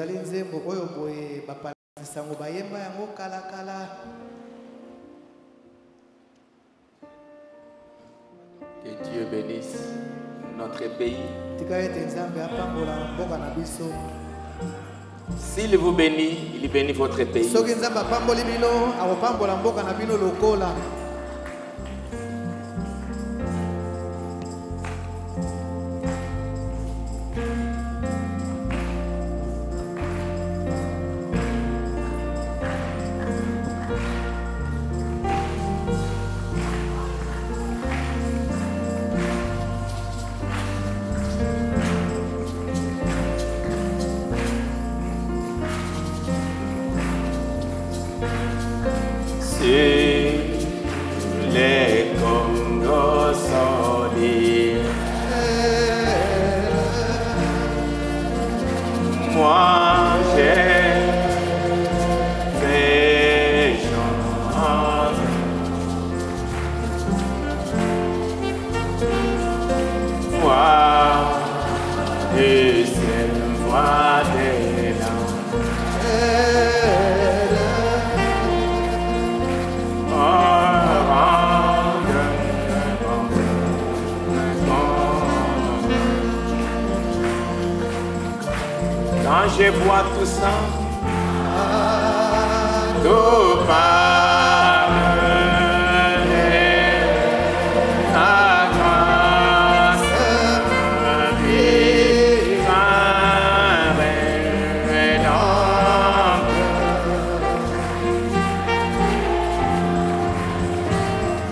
[SPEAKER 1] Que Dieu bénisse notre pays. S'il vous bénit, il bénit votre pays. Les Congo solidaires, moi j'ai fait chanter voix et cette voix des langues. Quand je vois tout ça, tout parle, ta grâce divine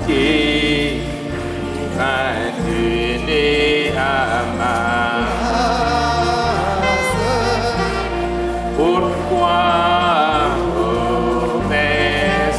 [SPEAKER 1] qui continue à m'aimer. Pourquoi, oh, mais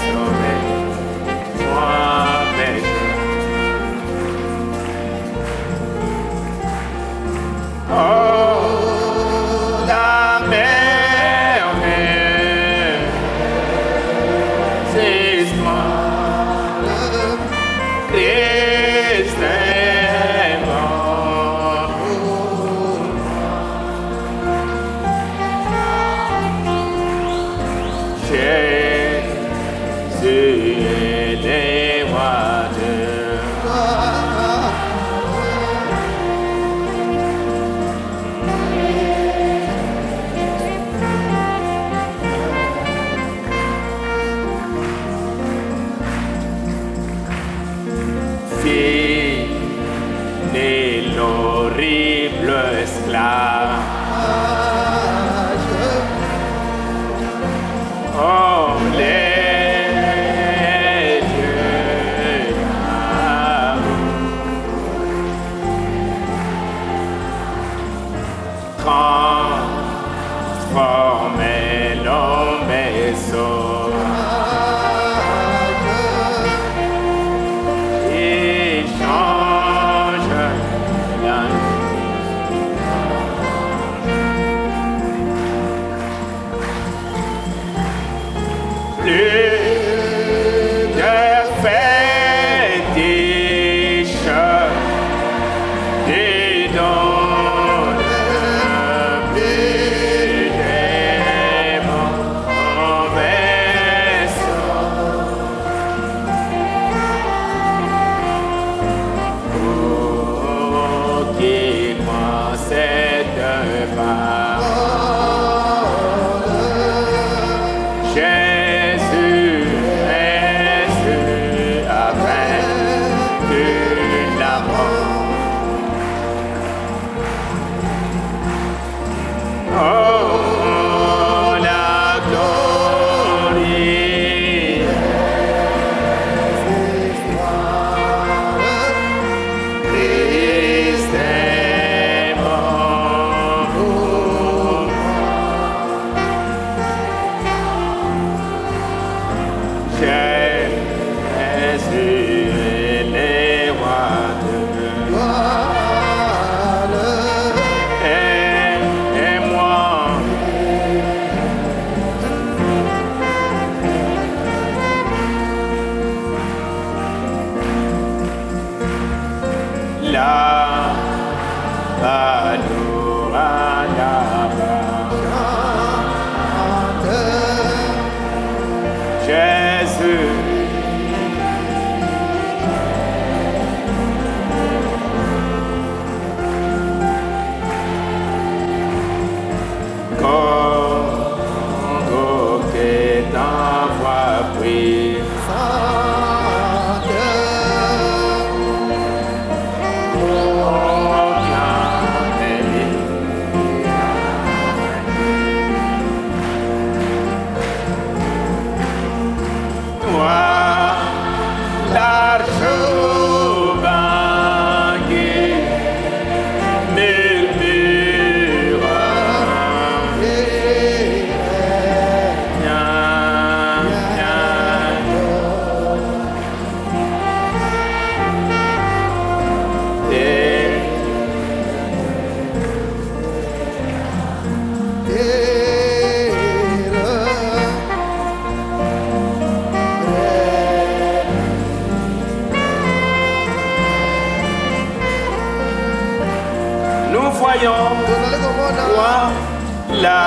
[SPEAKER 2] la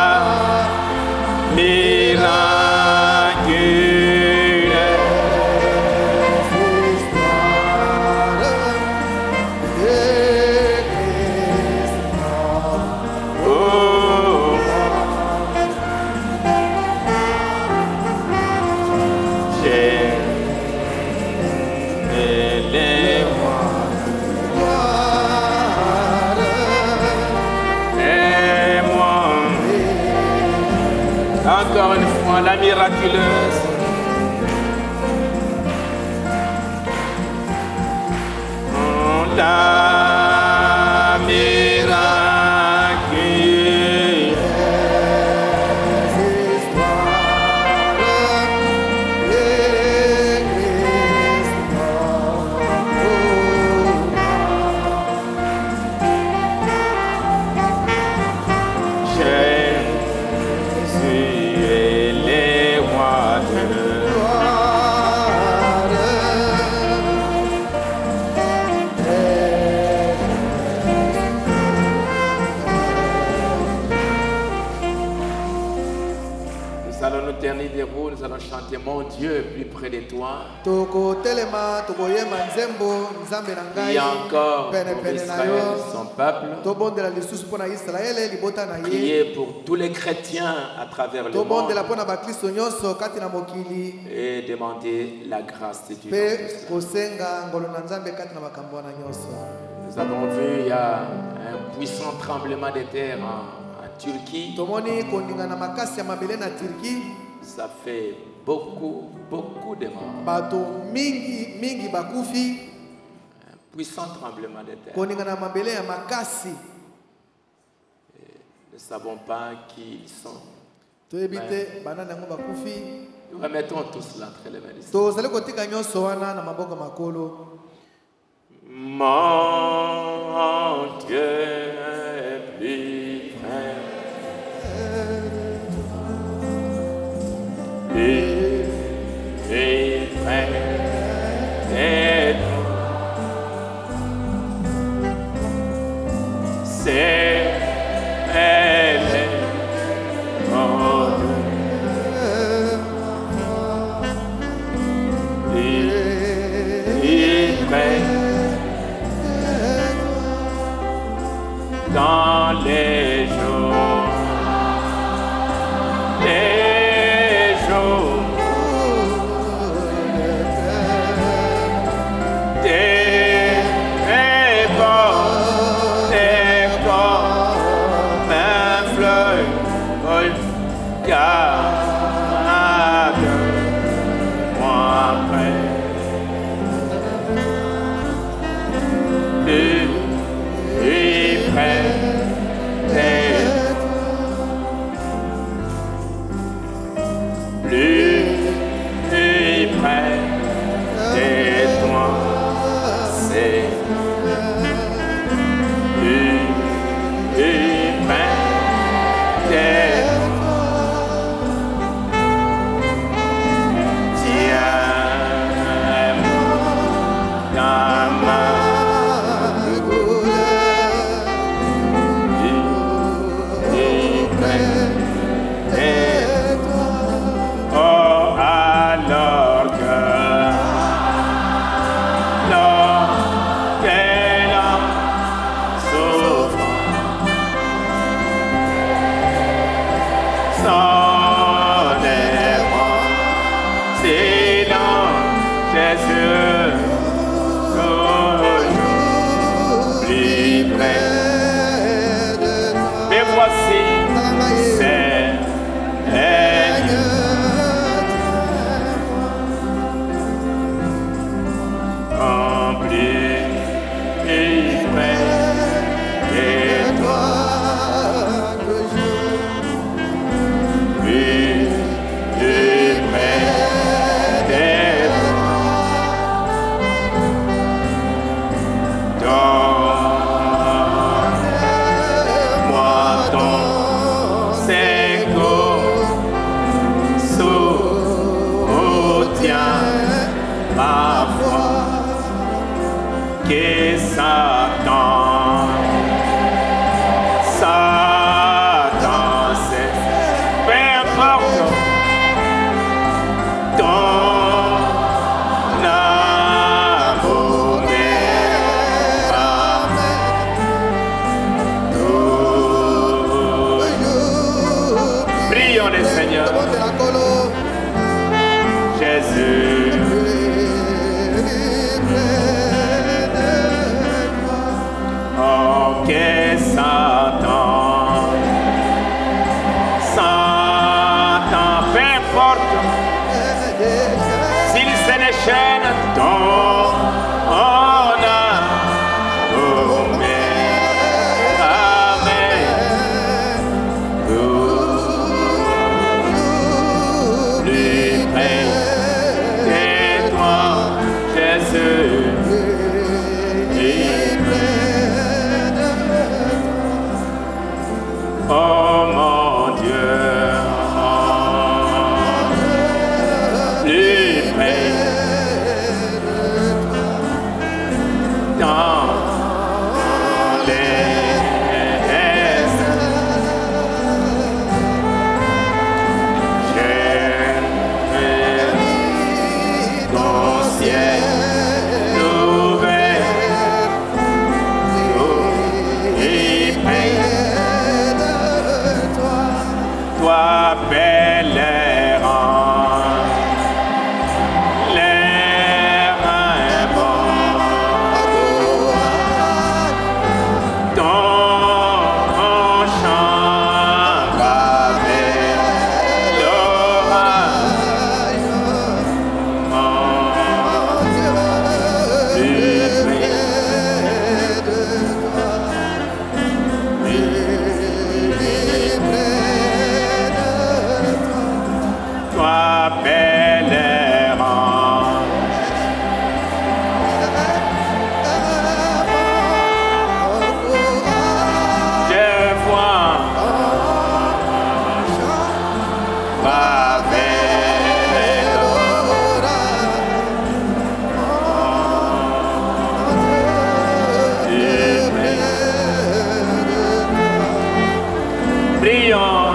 [SPEAKER 2] encore une fois, la miraculeuse. La miraculeuse. Nous allons chanter Mon Dieu plus près de toi. Il y a encore pour Israël, son peuple. Priez pour tous les chrétiens à travers le monde et demander la grâce de Dieu. Nous avons vu il y a un puissant tremblement de terre en Turquie. Ça fait beaucoup de morts. Un puissant tremblement de terre. Nous ne savons pas qui ils sont. Nous remettons tout cela entre les mains du Seigneur. Mon Dieu plus près. Et près de toi, c'est elle, mon Dieu, et près dans les jours, que Satan
[SPEAKER 1] demander, Seigneur. Jésus. Ok, Satan. Satan, peu importe. S'il se déchaîne, ton honneur. Oh mon Dieu, plus près dans les ton ciel ouvert et près. Toi, bel errant, l'air bon, ton chant avec l'orage, mon Dieu, plus près de toi, bel errant, je vois avec prions.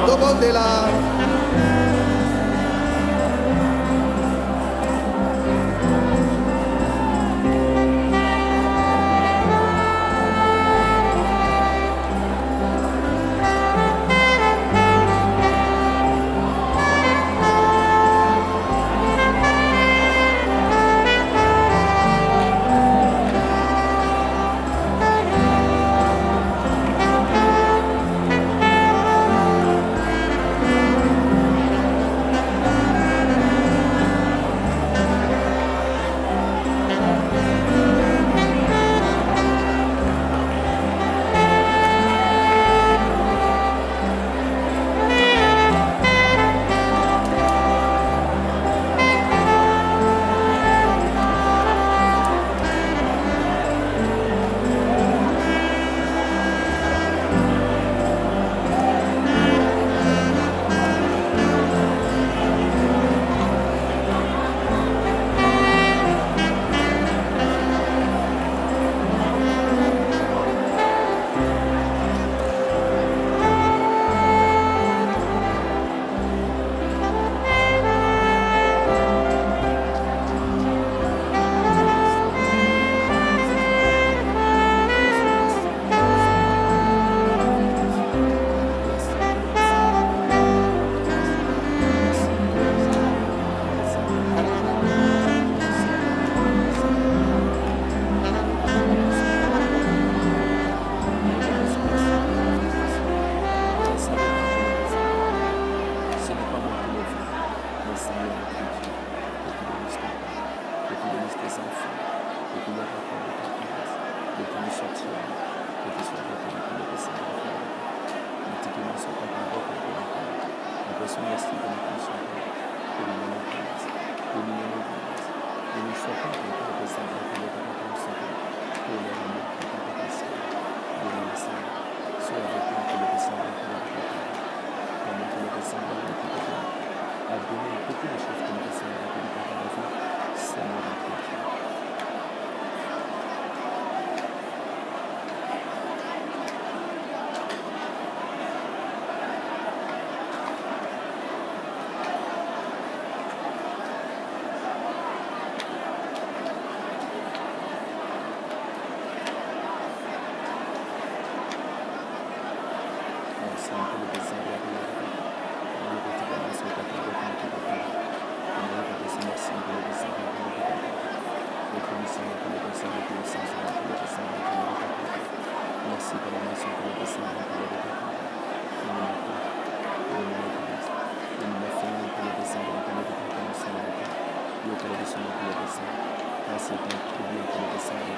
[SPEAKER 1] ces temps troublés qui me descendent,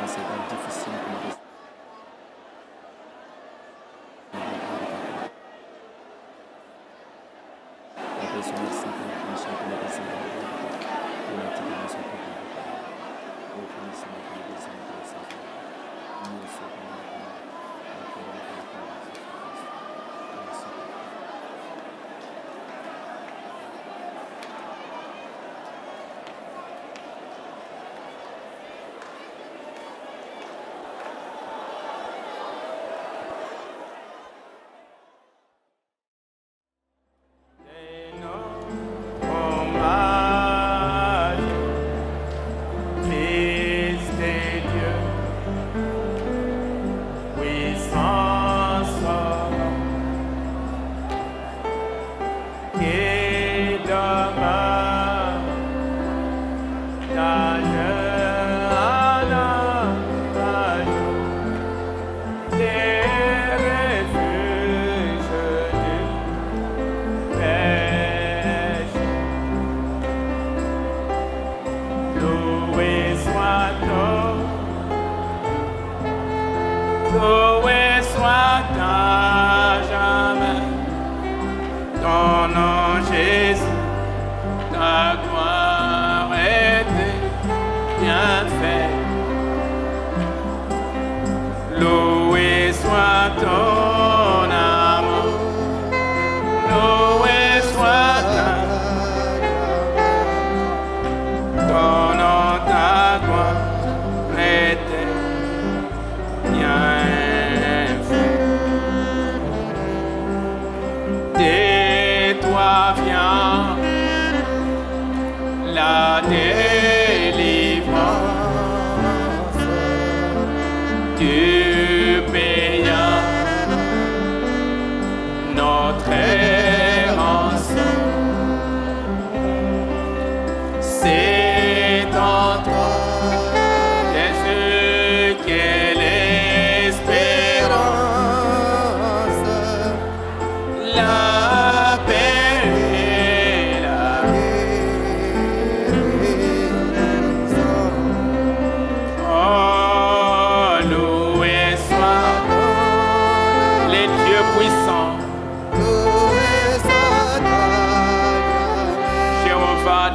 [SPEAKER 1] dans ces temps difficiles qui me descendent.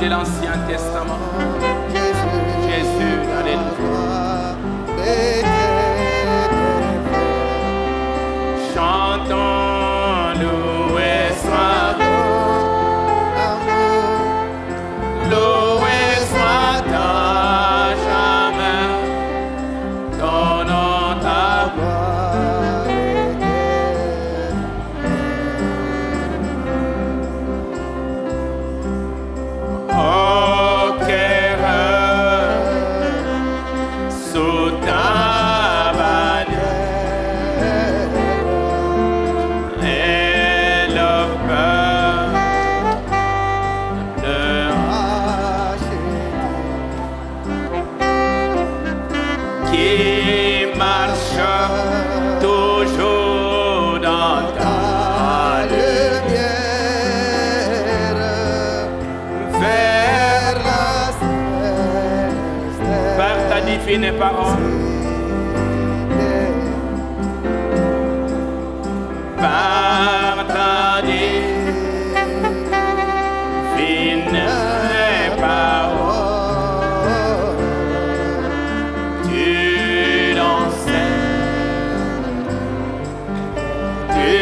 [SPEAKER 5] De l'Ancien Testament, Jésus dans les Nouveaux. Chantons, loué soit à jamais, donnons ta gloire. Divine parole, par ta divine parole, tu l'enseignes, tu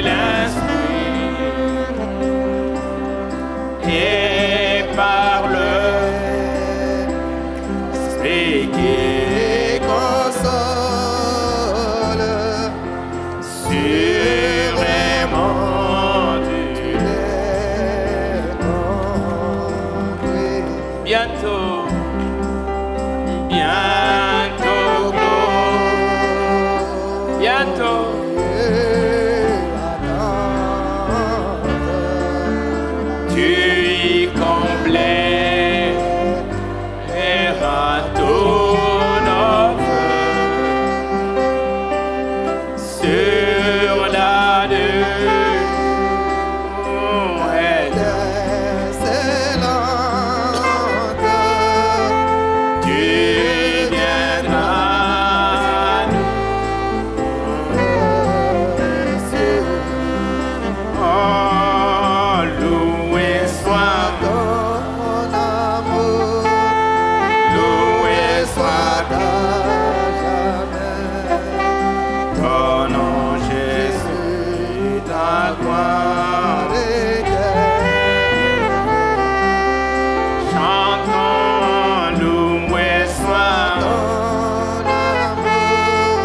[SPEAKER 5] l'instruis et par le Speaking. ta gloire éternelle. Chantons, loué soit ton amour,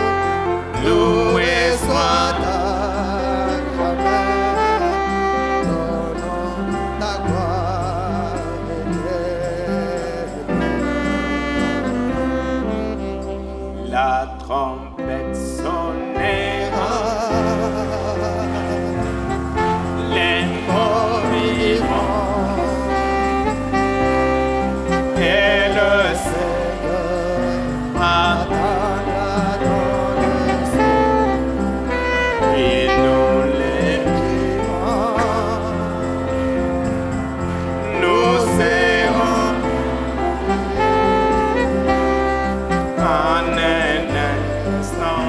[SPEAKER 5] loué soit ta jamais, donnons ta gloire éternelle. La trompette sonnera, les morts vivants et le Seigneur attendra dans les cieux, et nous les vivants, nous serons en un instant.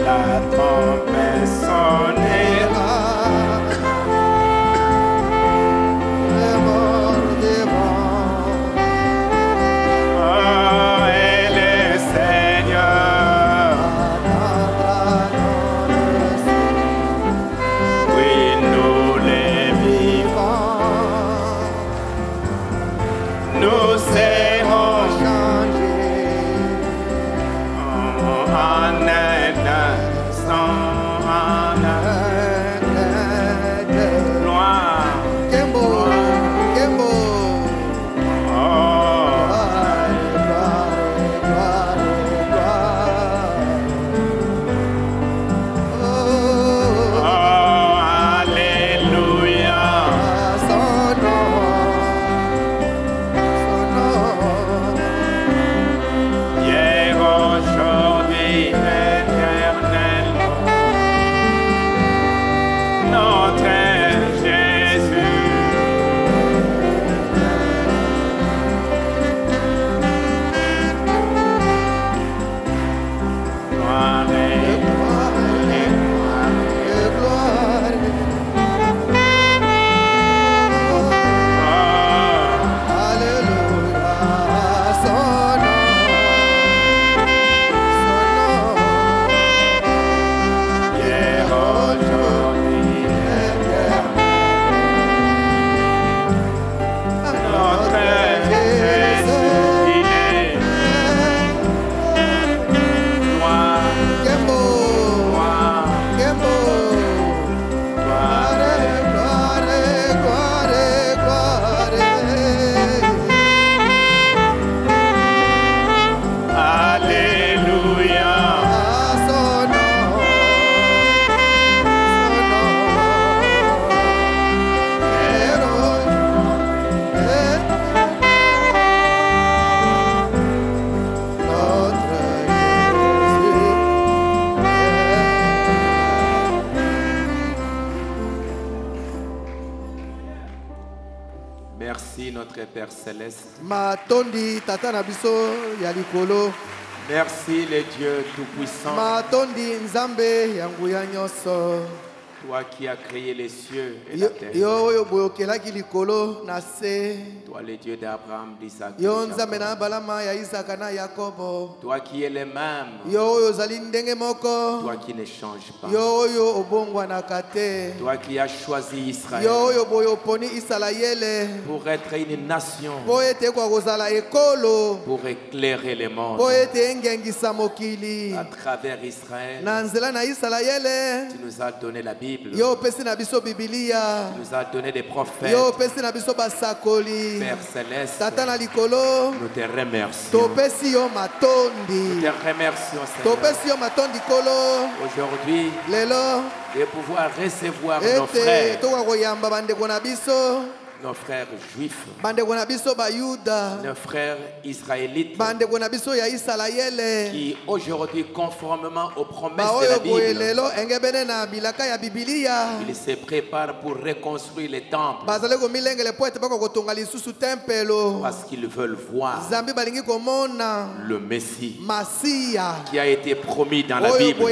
[SPEAKER 5] La trompette sonnera, les morts vivants, oh, et le Seigneur attendra dans les cieux, oui, nous les vivants, nous serons changés en un instant, en un gloire,
[SPEAKER 1] Merci notre Père Céleste.
[SPEAKER 5] Matondi tata na biso ya likolo.
[SPEAKER 1] Merci le Dieu Tout-Puissant.
[SPEAKER 5] Matondi nzambe ya nguya nyonso.
[SPEAKER 1] Toi qui as créé les cieux et la terre.
[SPEAKER 5] Yo yo boyokelaki likolo na se.
[SPEAKER 1] Toi le Dieu d'Abraham, d'Isaac.
[SPEAKER 5] Yo nzambe na balama ya Isaka na Yakobo.
[SPEAKER 1] Toi qui es le même.
[SPEAKER 5] Yo yo zali ndenge moko.
[SPEAKER 1] Toi qui ne changes pas.
[SPEAKER 5] Yo yo obongwa na kate.
[SPEAKER 1] Toi qui as choisi Israël.
[SPEAKER 5] Yo yo boyoponi Israël
[SPEAKER 1] pour être une nation.
[SPEAKER 5] Po ete kwa kozala ekolo.
[SPEAKER 1] Pour éclairer le monde.
[SPEAKER 5] Po ete engengisa mokili.
[SPEAKER 1] À travers Israël.
[SPEAKER 5] Na nzela na Israël.
[SPEAKER 1] Tu nous as donné la Bible.
[SPEAKER 5] Yo pesi na biso Biblia.
[SPEAKER 1] Tu nous as donné des prophètes.
[SPEAKER 5] Yo pesi na biso basakoli.
[SPEAKER 1] Père Céleste.
[SPEAKER 5] Tata na likolo.
[SPEAKER 1] Nous te remercions.
[SPEAKER 5] To pesi yo matondi.
[SPEAKER 1] Nous te remercions, Seigneur.
[SPEAKER 5] To pesi yo matondi kolo.
[SPEAKER 1] Aujourd'hui,
[SPEAKER 5] lelo
[SPEAKER 1] de pouvoir recevoir nos frères.
[SPEAKER 5] To wa koyamba bandeko na biso.
[SPEAKER 1] Nos frères juifs,
[SPEAKER 5] nos
[SPEAKER 1] frères israélites,
[SPEAKER 5] qui
[SPEAKER 1] aujourd'hui, conformément aux promesses de la Bible, ils se préparent pour reconstruire les temples, parce qu'ils veulent voir le Messie qui a été promis dans la Bible.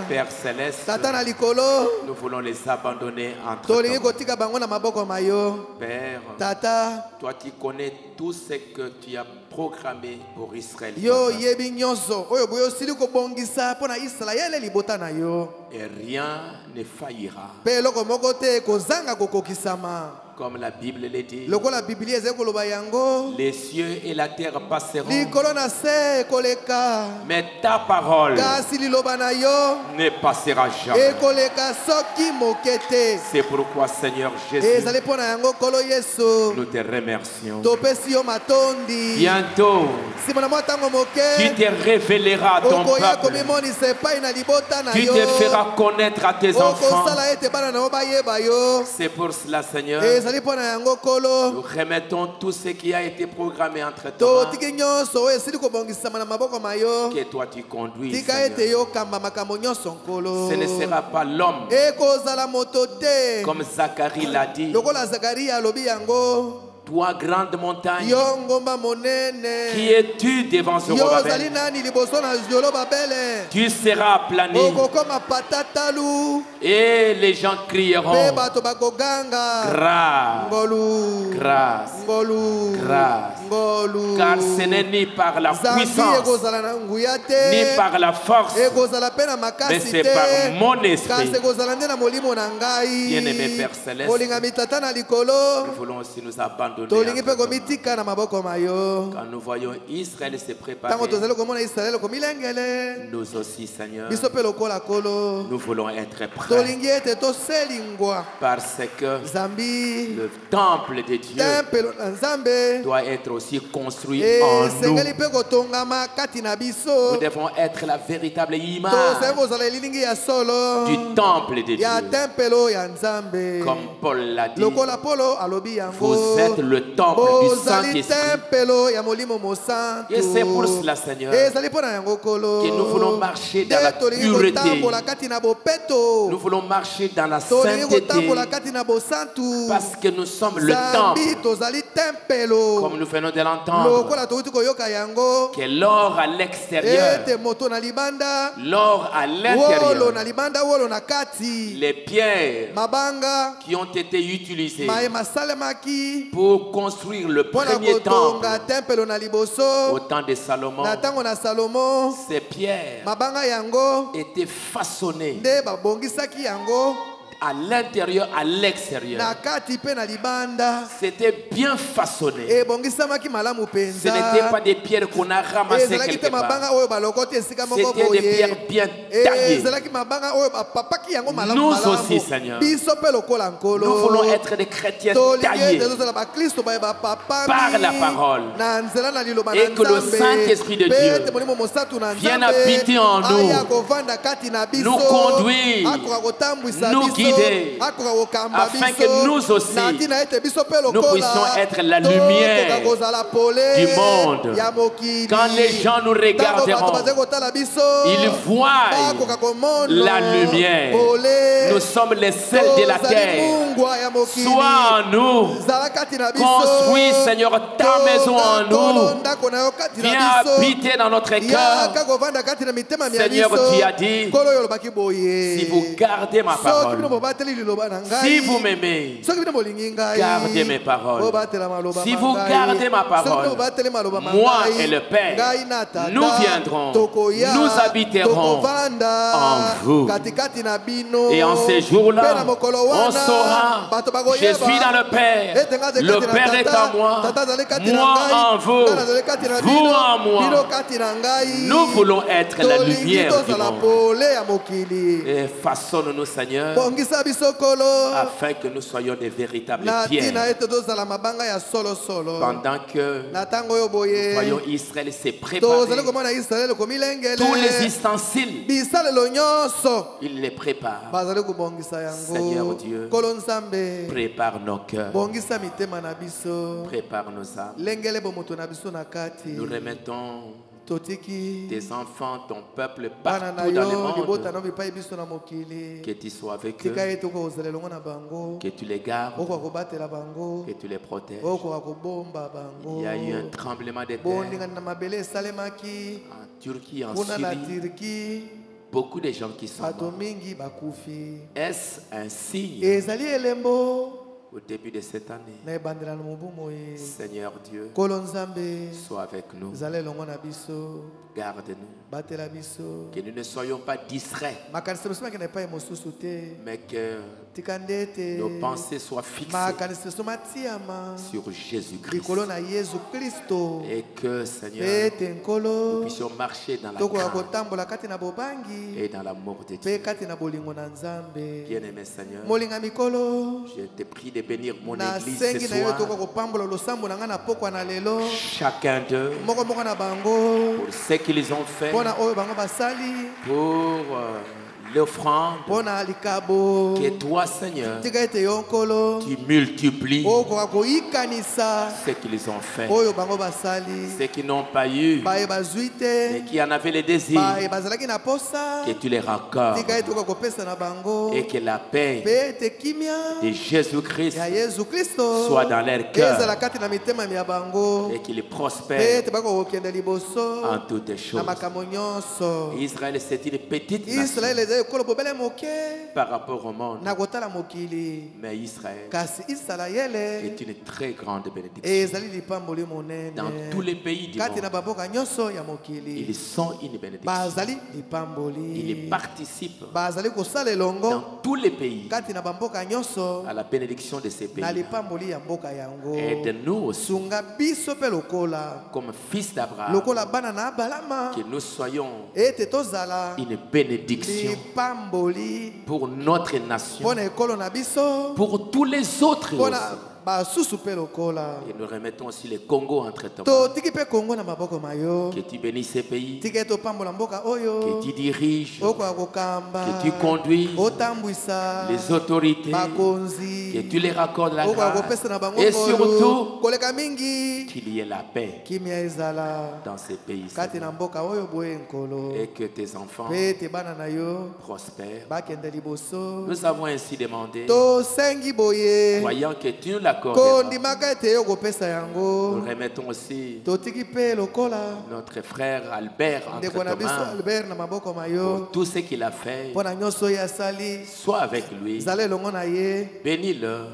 [SPEAKER 1] Père Céleste, nous voulons les abandonner entre toi. Père,
[SPEAKER 5] Tata,
[SPEAKER 1] toi tu connais tout ce que tu as programmé pour Israël. Et rien ne faillira. Comme la Bible le dit, les cieux et la terre passeront, mais ta parole ne passera jamais. C'est pourquoi, Seigneur Jésus, nous te remercions. Bientôt, tu te révéleras à ton peuple. Tu te feras connaître à tes enfants. C'est pour cela, Seigneur, nous remettons tout ce qui a été programmé entre toi. Que toi tu conduis, Seigneur. Ce ne sera pas l'homme, comme Zacharie l'a dit. Toi, grande montagne, qui es-tu devant Zorobabel? Tu seras aplani. Et les gens crieront: grâce, grâce, grâce. Car ce n'est ni par la puissance, ni par la force, mais c'est par mon esprit. Bien-aimé Père Céleste, nous voulons aussi nous abandonner. Quand nous voyons Israël se préparer, nous aussi, Seigneur, nous voulons être prêts. Parce que le temple de Dieu doit être aussi construit en nous. Nous devons être la véritable image du temple de Dieu. Comme Paul l'a dit, vous êtes le temple du Saint-Esprit. Et c'est pour cela, Seigneur, que nous voulons marcher dans la pureté. Nous voulons marcher dans la sainteté. Parce que nous sommes le temple. Comme nous venons de l'entendre, que l'or à l'extérieur, l'or à l'intérieur, les pierres qui ont été utilisées pour construire le premier temple au temps de Salomon, ces pierres étaient façonnées à l'intérieur, à l'extérieur. C'était bien façonné. Ce n'était pas des pierres qu'on a ramassées quelque part. C'était des pierres bien taillées. Nous aussi, Seigneur, nous voulons être des chrétiens taillés par la parole. Et que le Saint-Esprit de Dieu vienne habiter en nous, nous conduire, nous guider, afin que nous aussi, nous puissions être la lumière du monde. Quand les gens nous regarderont, ils voient la lumière. Nous sommes les sels de la terre. Sois en nous. Construis, Seigneur, ta maison en nous. Viens habiter dans notre cœur. Seigneur, tu as dit, si vous gardez ma parole, si vous m'aimez, gardez mes paroles. Si vous gardez ma parole, moi et le Père, nous viendrons, nous habiterons en vous. Et en ces jours-là, on saura, je suis dans le Père, le Père est en moi, moi en vous, vous en moi. Nous voulons être la lumière du monde. Et façonne-nous, Seigneur, afin que nous soyons des véritables pierres. Pendant que nous voyons Israël se préparer, tous les ustensiles, il les prépare. Seigneur Dieu, prépare nos cœurs, prépare nos âmes. Nous remettons tes enfants, ton peuple partout dans le monde. Que tu sois avec eux, que tu les gardes, que tu les protèges. Il y a eu un tremblement de terre en Turquie, en Syrie. Beaucoup de gens qui sont morts. Est-ce un signe au début de cette année. Seigneur Dieu, sois avec nous. Garde-nous. Que nous ne soyons pas distraits, mais que nos pensées soient fixées sur Jésus-Christ. Et que, Seigneur, nous puissions marcher dans la crainte et dans l'amour de Dieu. Bien-aimé Seigneur, je te prie de bénir mon église ce soir. Chacun d'eux, pour ce qu'ils ont fait, pour l'offrande, que toi, Seigneur, tu multiplies ce qu'ils ont fait, ceux qui n'ont pas eu, mais qui en avaient le désir, que tu les raccordes, et que la paix de Jésus-Christ soit dans leur cœur, et qu'ils prospèrent en toutes choses. Israël, c'est une petite nation par rapport au monde, mais Israël est une très grande bénédiction. Dans tous les pays du monde, ils sont une bénédiction. Ils participent dans tous les pays à la bénédiction de ces pays. Aide-nous aussi, comme fils d'Abraham, que nous soyons une bénédiction pour notre nation, pour tous les autres aussi. Et nous remettons aussi le Congo entre tes mains. Que tu bénisses ces pays, que tu diriges, que tu conduis les autorités, que tu les raccordes la grâce, et surtout qu'il y ait la paix dans ces pays, et que tes enfants prospèrent. Nous avons ainsi demandé, croyant que tu nous l'accorderas. Nous remettons aussi notre frère Albert entre tes mains, pour tout ce qu'il a fait. Sois avec lui, bénis-le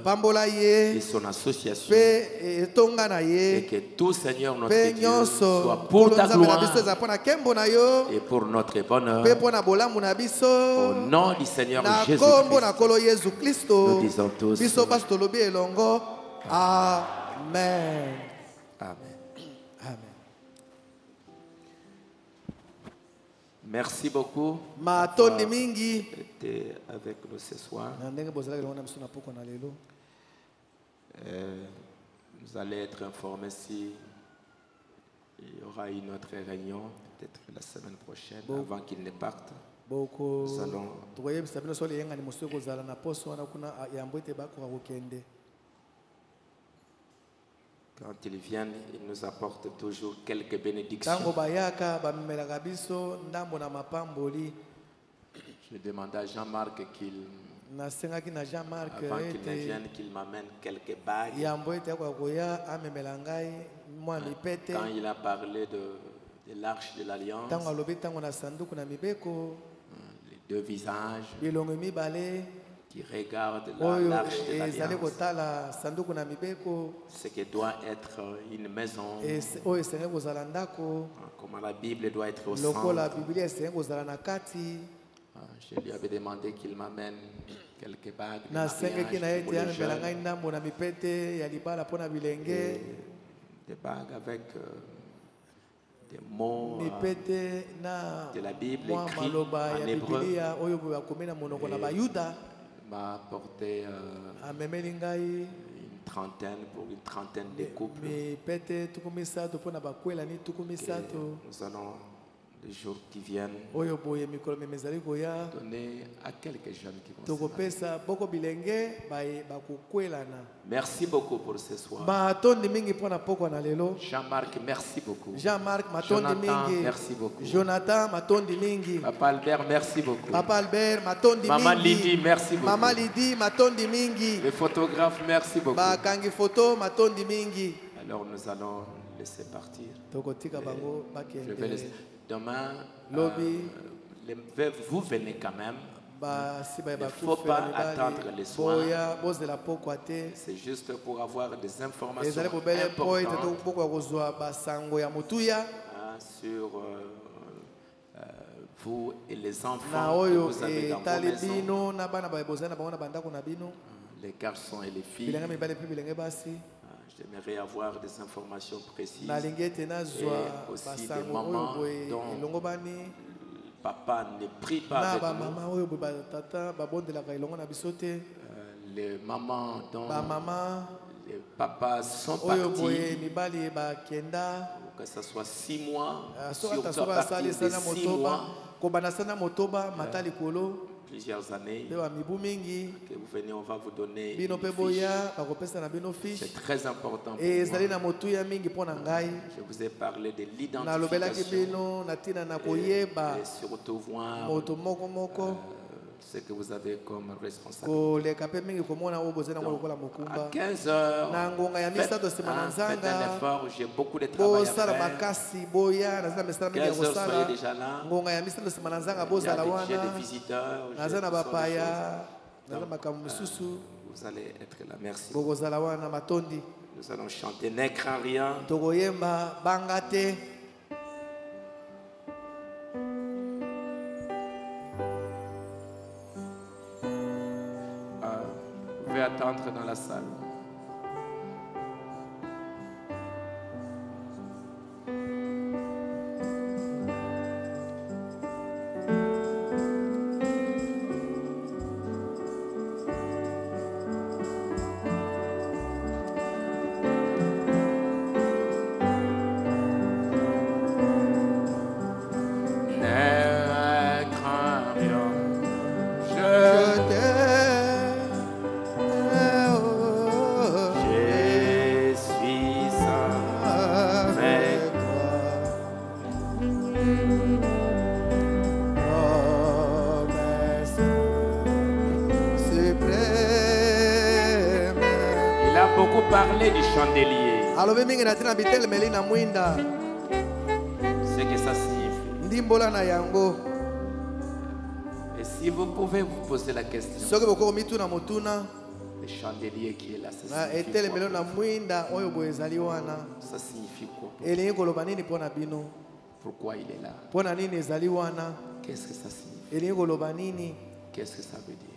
[SPEAKER 1] et son association, et que tout, Seigneur notre Dieu, soit pour ta gloire et pour notre bonheur. Au nom du Seigneur Jésus-Christ, nous disons tous Amen. Amen.
[SPEAKER 5] Amen.
[SPEAKER 1] Merci beaucoup
[SPEAKER 5] d'avoir
[SPEAKER 1] été avec nous ce soir. Vous allez être informés si il y aura une autre réunion, peut-être la semaine prochaine, avant qu'ils ne partent. Nous allons... Quand ils viennent, ils nous apportent toujours quelques bénédictions. Je demande à Jean-Marc avant qu'il ne vienne, qu'il m'amène quelques bagues. Quand il a parlé de l'arche de l'Alliance, les deux visages qui regardent l'arche de l'Alliance, ce qui doit être une maison, comme la Bible doit être au centre. Je lui avais demandé qu'il m'amène quelques bagues de mariage pour les jeunes, des bagues avec des mots de la Bible écrits en hébreu. Il m'a apporté une trentaine de couples. Nous allons, les jours qui viennent, donner à quelques jeunes qui vont se marier. Merci beaucoup pour ce soir. Jean-Marc, merci beaucoup. Jonathan, merci beaucoup. Papa Albert, merci beaucoup. Maman Lydie, merci beaucoup. Le photographe, merci beaucoup. Alors nous allons laisser partir. Je vais laisser. Demain, vous venez quand même. Il ne faut pas attendre les soins. C'est juste pour avoir des informations importantes sur vous et les enfants que vous avez dans vos maisons, les garçons et les filles. J'aimerais avoir des informations précises et aussi des mamans dont papa ne prie pas avec nous. Les mamans dont les papas sont partis, que ce soit 6 mois, surtout à partir de 6 mois, plusieurs années, que vous venez, on va vous donner une fiche. C'est très important pour moi. Je vous ai parlé de l'identification et surtout voir ce que vous avez comme responsabilité. À 15 heures, faites un effort, j'ai beaucoup de travail à faire. 15 heures, soyez déjà là. J'ai des visiteurs, vous allez être là. Merci. Nous allons chanter Ne crains rien. Vous pouvez attendre dans la salle. Parler du chandelier. C'est que ça signifie. Et si vous pouvez vous poser la question, le chandelier qui est là, ça signifie quoi? Pourquoi il est là? Qu'est-ce que ça signifie? Qu'est-ce que ça veut dire?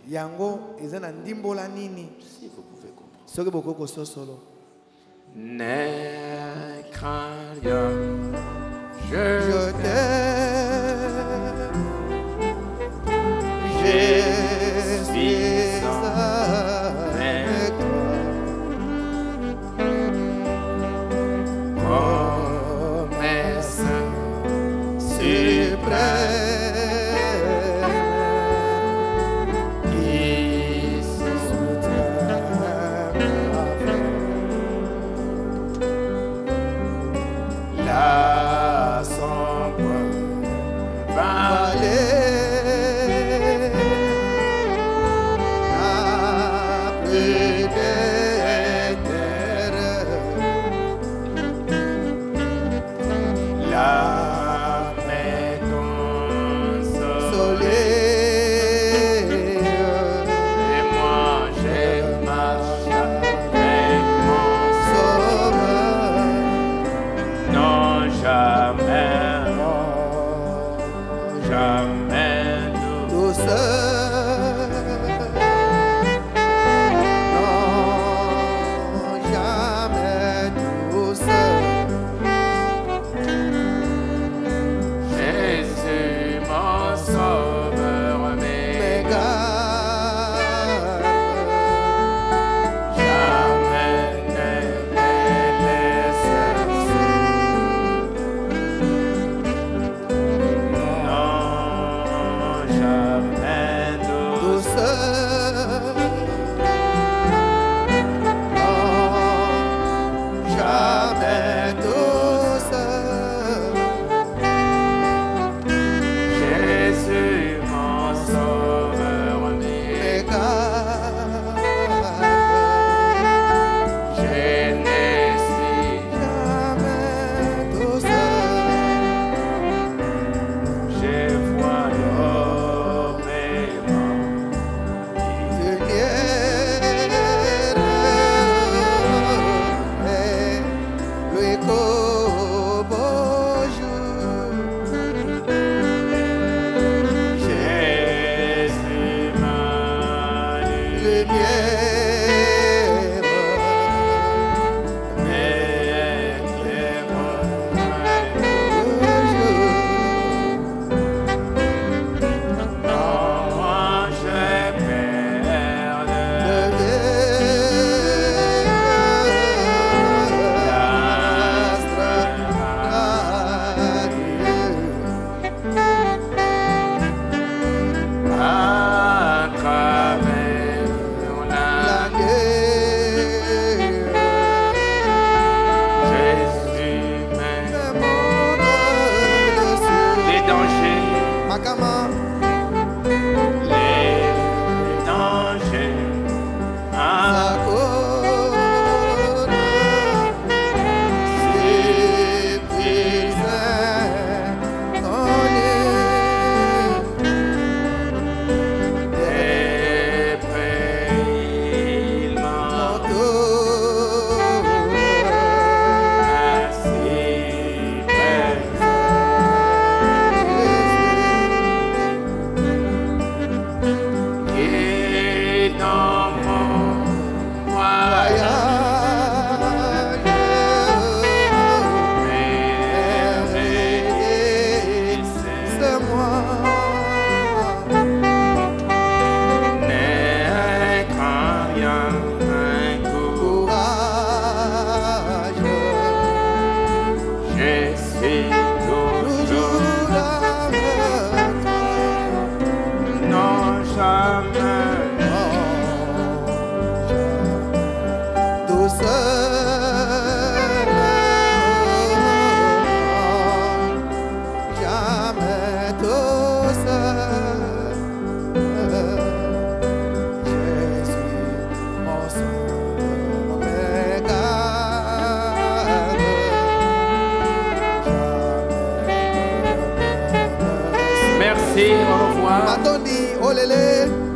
[SPEAKER 1] Si vous pouvez comprendre. Ne crains rien, je t'aime, je suis avec toi. Promesse suprême. Merci, au revoir.
[SPEAKER 5] Atoni, olele.